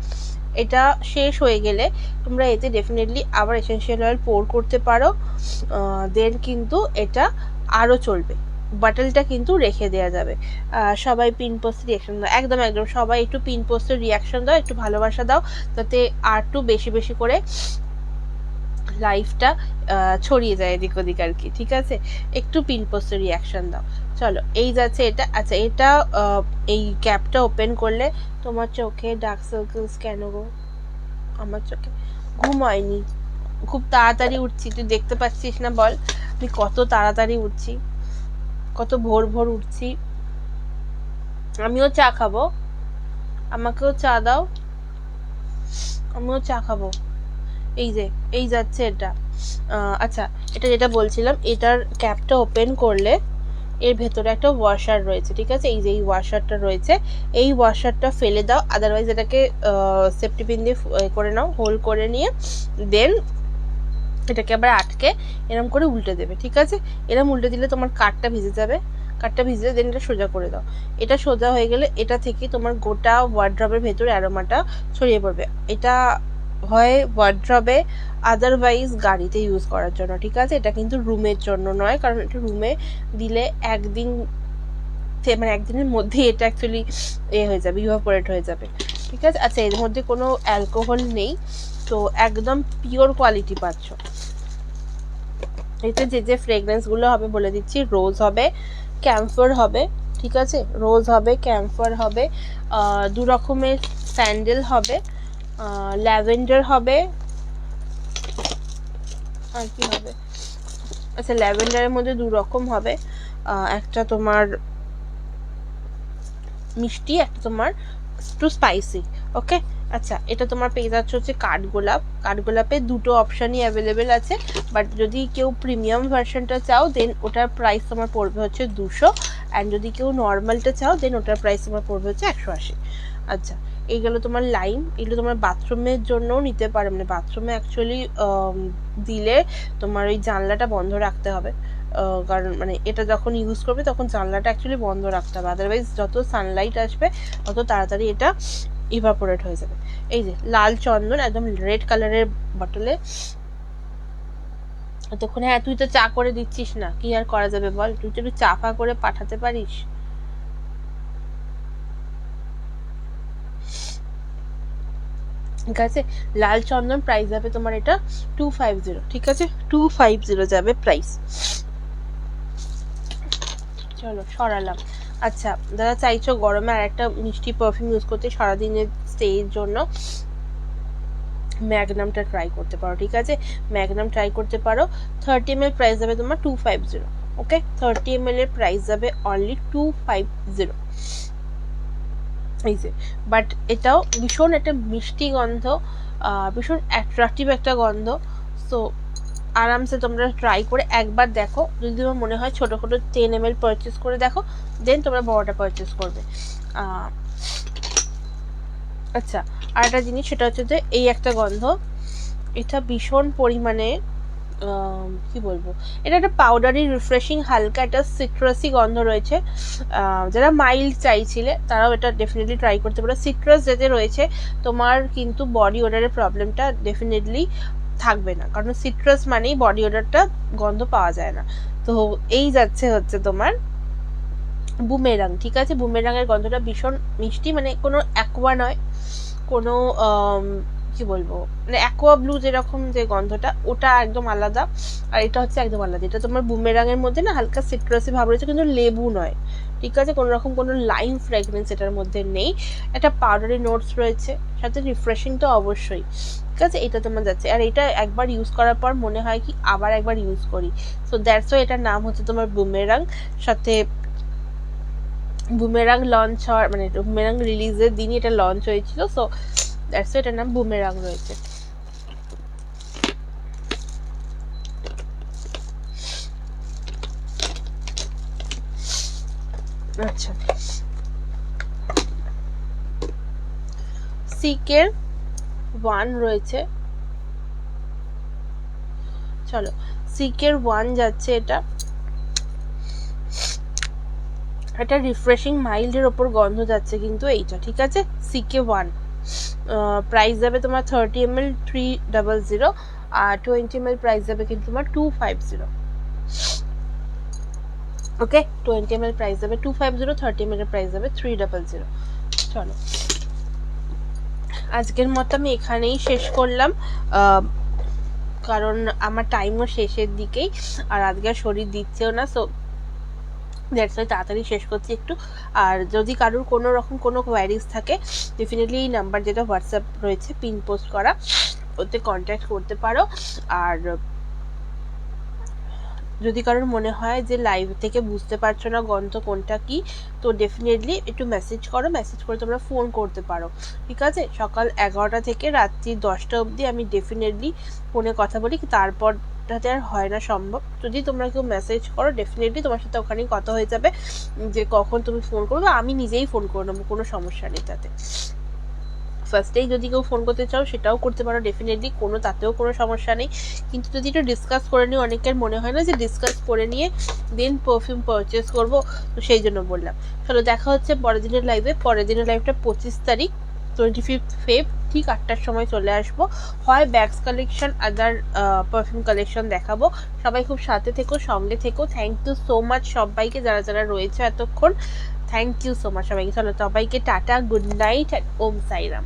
S1: এটা শেষ হয়ে গেলে তোমরা এতে ডেফিনেটলি আবার এসেনশিয়াল অয়েল পোর করতে পারো, দেন কিন্তু এটা আরও চলবে, বাটলটা কিন্তু রেখে দেওয়া যাবে। সবাই পিন পোস্টে রিয়াকশন দাও, একদম একদম সবাই একটু পিন পোস্টের রিয়াকশন দাও, একটু ভালোবাসা দাও, যাতে আর একটু বেশি বেশি করে লাইফটা ছড়িয়ে যায় এদিক ওদিক আর কি, ঠিক আছে একটু পিন পোস্টের রিয়াকশন দাও। চলো এই যাচ্ছে এটা। আচ্ছা এটা এই ক্যাপটা ওপেন করলে তোমার চোখে ডার্ক সার্কেলস কেন গো? আমার চোখে ঘুম হয়নি, খুব তাড়াতাড়ি উঠছি, তুই দেখতে পাচ্ছিস না বল আমি কত তাড়াতাড়ি উঠছি, কত ভোর ভোর উঠছি। আমিও চা খাবো, আমাকেও চা দাও, আমিও চা খাবো। এই যে এই যাচ্ছে এটা। আচ্ছা এটা যেটা বলছিলাম, এটার ক্যাপটা ওপেন করলে এর ভেতরে একটা ওয়াশার রয়েছে, ঠিক আছে এই যে এই ওয়াশারটা রয়েছে, এই ওয়াশারটা ফেলে দাও, আদারওয়াইজ এটাকে সেফটি পিন দিয়ে করে নাও, হোল্ড করে নিয়ে দেন এটাকে আবার আটকে এরম করে উল্টে দেবে, ঠিক আছে এরম উল্টে দিলে তোমার কাঠটা ভিজে যাবে, কাঠটা ভিজে দেন এটা সোজা করে দাও। এটা সোজা হয়ে গেলে এটা থেকে তোমার গোটা ওয়ার্ড্রবের ভেতরে অ্যারোমাটা ছড়িয়ে পড়বে। এটা হয় ওয়ার্ড্রবে, আদারওয়াইজ গাড়িতে ইউজ করার জন্য, ঠিক আছে এটা কিন্তু রুমের জন্য নয়, কারণ এটা রুমে দিলে একদিন মানে একদিনের মধ্যেই এটা অ্যাকচুয়ালি হয়ে যাবে, ইভাপোরেট হয়ে যাবে, ঠিক আছে। আচ্ছা, এর মধ্যে কোনো অ্যালকোহল নেই, তো একদম পিওর কোয়ালিটি পাচ্ছ। এতে যে ফ্রেগরেন্সগুলো হবে বলে দিচ্ছি, রোজ হবে, ক্যাম্ফর হবে, ঠিক আছে, রোজ হবে, ক্যাম্ফর হবে, 2 রকমের স্যান্ডেল হবে, ল্যাভেন্ডার হবে, আর কি হবে, আচ্ছা ল্যাভেন্ডারের মধ্যে 2 রকম হবে, একটা তোমার মিষ্টি, একটা তোমার একটু স্পাইসি, ওকে। আচ্ছা, এটা তোমার পেয়ে যাচ্ছ হচ্ছে কাঠগোলাপ। কাঠগোলাপে 2টো অপশানই অ্যাভেলেবেল আছে, বাট যদি কেউ প্রিমিয়াম ভার্সনটা চাও দেন ওটার প্রাইস তোমার পড়বে হচ্ছে 200, অ্যান্ড যদি কেউ নর্মালটা চাও দেন ওটার প্রাইস তোমার পড়বে হচ্ছে 180। আচ্ছা, এই গেলো তোমার লাইম। এগুলো তোমার বাথরুমের জন্যও নিতে পারো, মানে বাথরুমে অ্যাকচুয়ালি দিলে তোমার ওই জানলাটা বন্ধ রাখতে হবে, কারণ মানে এটা যখন ইউজ করবে তখন জানলাটা অ্যাকচুয়ালি বন্ধ রাখতে হবে, আদারওয়াইজ যত সানলাইট আসবে তত তাড়াতাড়ি এটা ইভাপোরেট হয়ে যাবে। এই যে লাল চন্দন, একদম রেড কালারের বটলে। ততক্ষণে হ্যাঁ, তুই তো চা করে দিচ্ছিস না, কি আর করা যাবে বল, তুই তো একটু চা ফা করে পাঠাতে পারিস। ঠিক আছে, লাল চন্দন প্রাইস যাবে তোমার এটা 250, ঠিক আছে, 250 যাবে প্রাইস। চলো সরালাম। আচ্ছা, যারা চাইছো গরমে আর একটা মিষ্টি পারফিউম ইউজ করতে সারাদিনের স্টের জন্য, ম্যাগনামটা ট্রাই করতে পারো, ঠিক আছে, ম্যাগনাম ট্রাই করতে পারো। 30 ml প্রাইস যাবে তোমার 250, ওকে, 30 ml এর প্রাইস যাবে অনলি 250। এই যে, বাট এটাও ভীষণ একটা মিষ্টি গন্ধ, ভীষণ অ্যাট্রাকটিভ একটা গন্ধ। সো আরামসে তোমরা ট্রাই করে একবার দেখো, যদি তোমার মনে হয় ছোটো ছোটো 10 ml পারচেস করে দেখো, দেন তোমরা বড়টা পারচেস করবে। আচ্ছা, আর একটা জিনিস, সেটা হচ্ছে যে এই একটা গন্ধ, এটা ভীষণ পরিমাণে কি বলবো, এটা একটা পাউডারি রিফ্রেশিং হালকা একটা সিট্রাসি গন্ধ রয়েছে। যারা মাইল্ড চাইছিলে তারাও এটা ডেফিনেটলি ট্রাই করতে পারো। সিট্রাস যেতে রয়েছে তোমার কিন্তু বডি ওডারের প্রবলেমটা ডেফিনেটলি থাকবে না, কারণ সিট্রাস মানেই বডি ওডারটা গন্ধ পাওয়া যায় না। তো এই যাচ্ছে হচ্ছে তোমার বুমেরাং, ঠিক আছে, বুমেরাঙের গন্ধটা ভীষণ মিষ্টি, মানে কোনো অ্যাকোয়া নয়, কোনো কি বলবো, মানে অ্যাকোয়া ব্লু যেরকম যে গন্ধটা, ওটা একদম আলাদা, আর এটা হচ্ছে একদম আলাদা। এটা তোমার বুমেরাঙের মধ্যে না হালকা সিট্রাসি ভাব রয়েছে, কিন্তু লেবু নয়, ঠিক আছে, কোনো রকম কোনো লাইম ফ্রেগরেন্স এটার মধ্যে নেই। একটা পাউডারি নোটস রয়েছে, সাথে রিফ্রেশিং তো অবশ্যই, ঠিক আছে, এটা তোমার যাচ্ছে। আর এটা একবার ইউজ করার পর মনে হয় কি আবার একবার ইউজ করি, সো দ্যাটস ওয়াই এটার নাম হচ্ছে তোমার বুমেরাং। সাথে বুমেরাং লঞ্চ হওয়ার, মানে বুমেরাং রিলিজের দিনই এটা লঞ্চ হয়েছিল, সো দ্যাটস ওয়াই এটার নাম বুমেরাং রয়েছে। আচ্ছা, সিকের 1 রয়েছে, চলো সিকের 1 যাচ্ছে, এটা রিফ্রেশিং মাইল্ডের ওপর গন্ধ যাচ্ছে কিন্তু এইটা, ঠিক আছে, সিকে 1 প্রাইস যাবে তোমার 30 ml 300, আর 20 ml প্রাইস যাবে কিন্তু তোমার 250, ওকে, 20 ml প্রাইস যাবে 250, 30 ml প্রাইস যাবে 300। চলো আজকের মতো আমি এখানেই শেষ করলাম, কারণ আমার টাইমও শেষের দিকেই, আর আজকে শরীর দিচ্ছেও না, সো দ্যাটস ওয়াই তাড়াতাড়ি শেষ করছি একটু। আর যদি কারোর কোনো রকম কোনো কোয়ারিজ থাকে, ডেফিনেটলি এই নাম্বার যেটা হোয়াটসঅ্যাপ রয়েছে পিন পোস্ট করা, ওতে কন্ট্যাক্ট করতে পারো। আর যদি কারোর মনে হয় যে লাইভ থেকে বুঝতে পারছো না গন্ধ কোনটা কি, তো ডেফিনেটলি একটু মেসেজ করো, মেসেজ করে তোমরা ফোন করতে পারো, ঠিক আছে। সকাল 11টা থেকে রাত্রি 10টা অবধি আমি ডেফিনেটলি ফোনে কথা বলি, তারপরটাতে আর হয় না সম্ভব। যদি তোমরা কেউ মেসেজ করো ডেফিনেটলি তোমার সাথে ওখানেই কথা হয়ে যাবে যে কখন তুমি ফোন করবে, আমি নিজেই ফোন করে নেবো, কোনো সমস্যা নেই তাতে। ফার্স্টেই যদি কেউ ফোন করতে চাও সেটাও করতে পারো ডেফিনেটলি, তাতেও কোনো সমস্যা নেই। কিন্তু যদি একটু ডিসকাস করে নিই, অনেকের মনে হয় না যে ডিসকাস করে নিয়ে দেন পারফিউম পারচেস করবো, তো সেই জন্য বললাম। চলো দেখা হচ্ছে পরের দিনের লাইভে। পরের দিনের লাইভটা 25 তারিখ 25 ফেব ঠিক 8টার সময় চলে আসবো, হয় ব্যাগস কালেকশন আদার পারফিউম কালেকশন দেখাবো। সবাই খুব সাথে থেকো, সঙ্গে থেকো। থ্যাংক ইউ সো মাচ সবাইকে যারা যারা রয়েছে এতক্ষণ। থ্যাংক ইউ সো মাচ সবাইকে। চলো সবাইকে tata, good night and Om Sairam.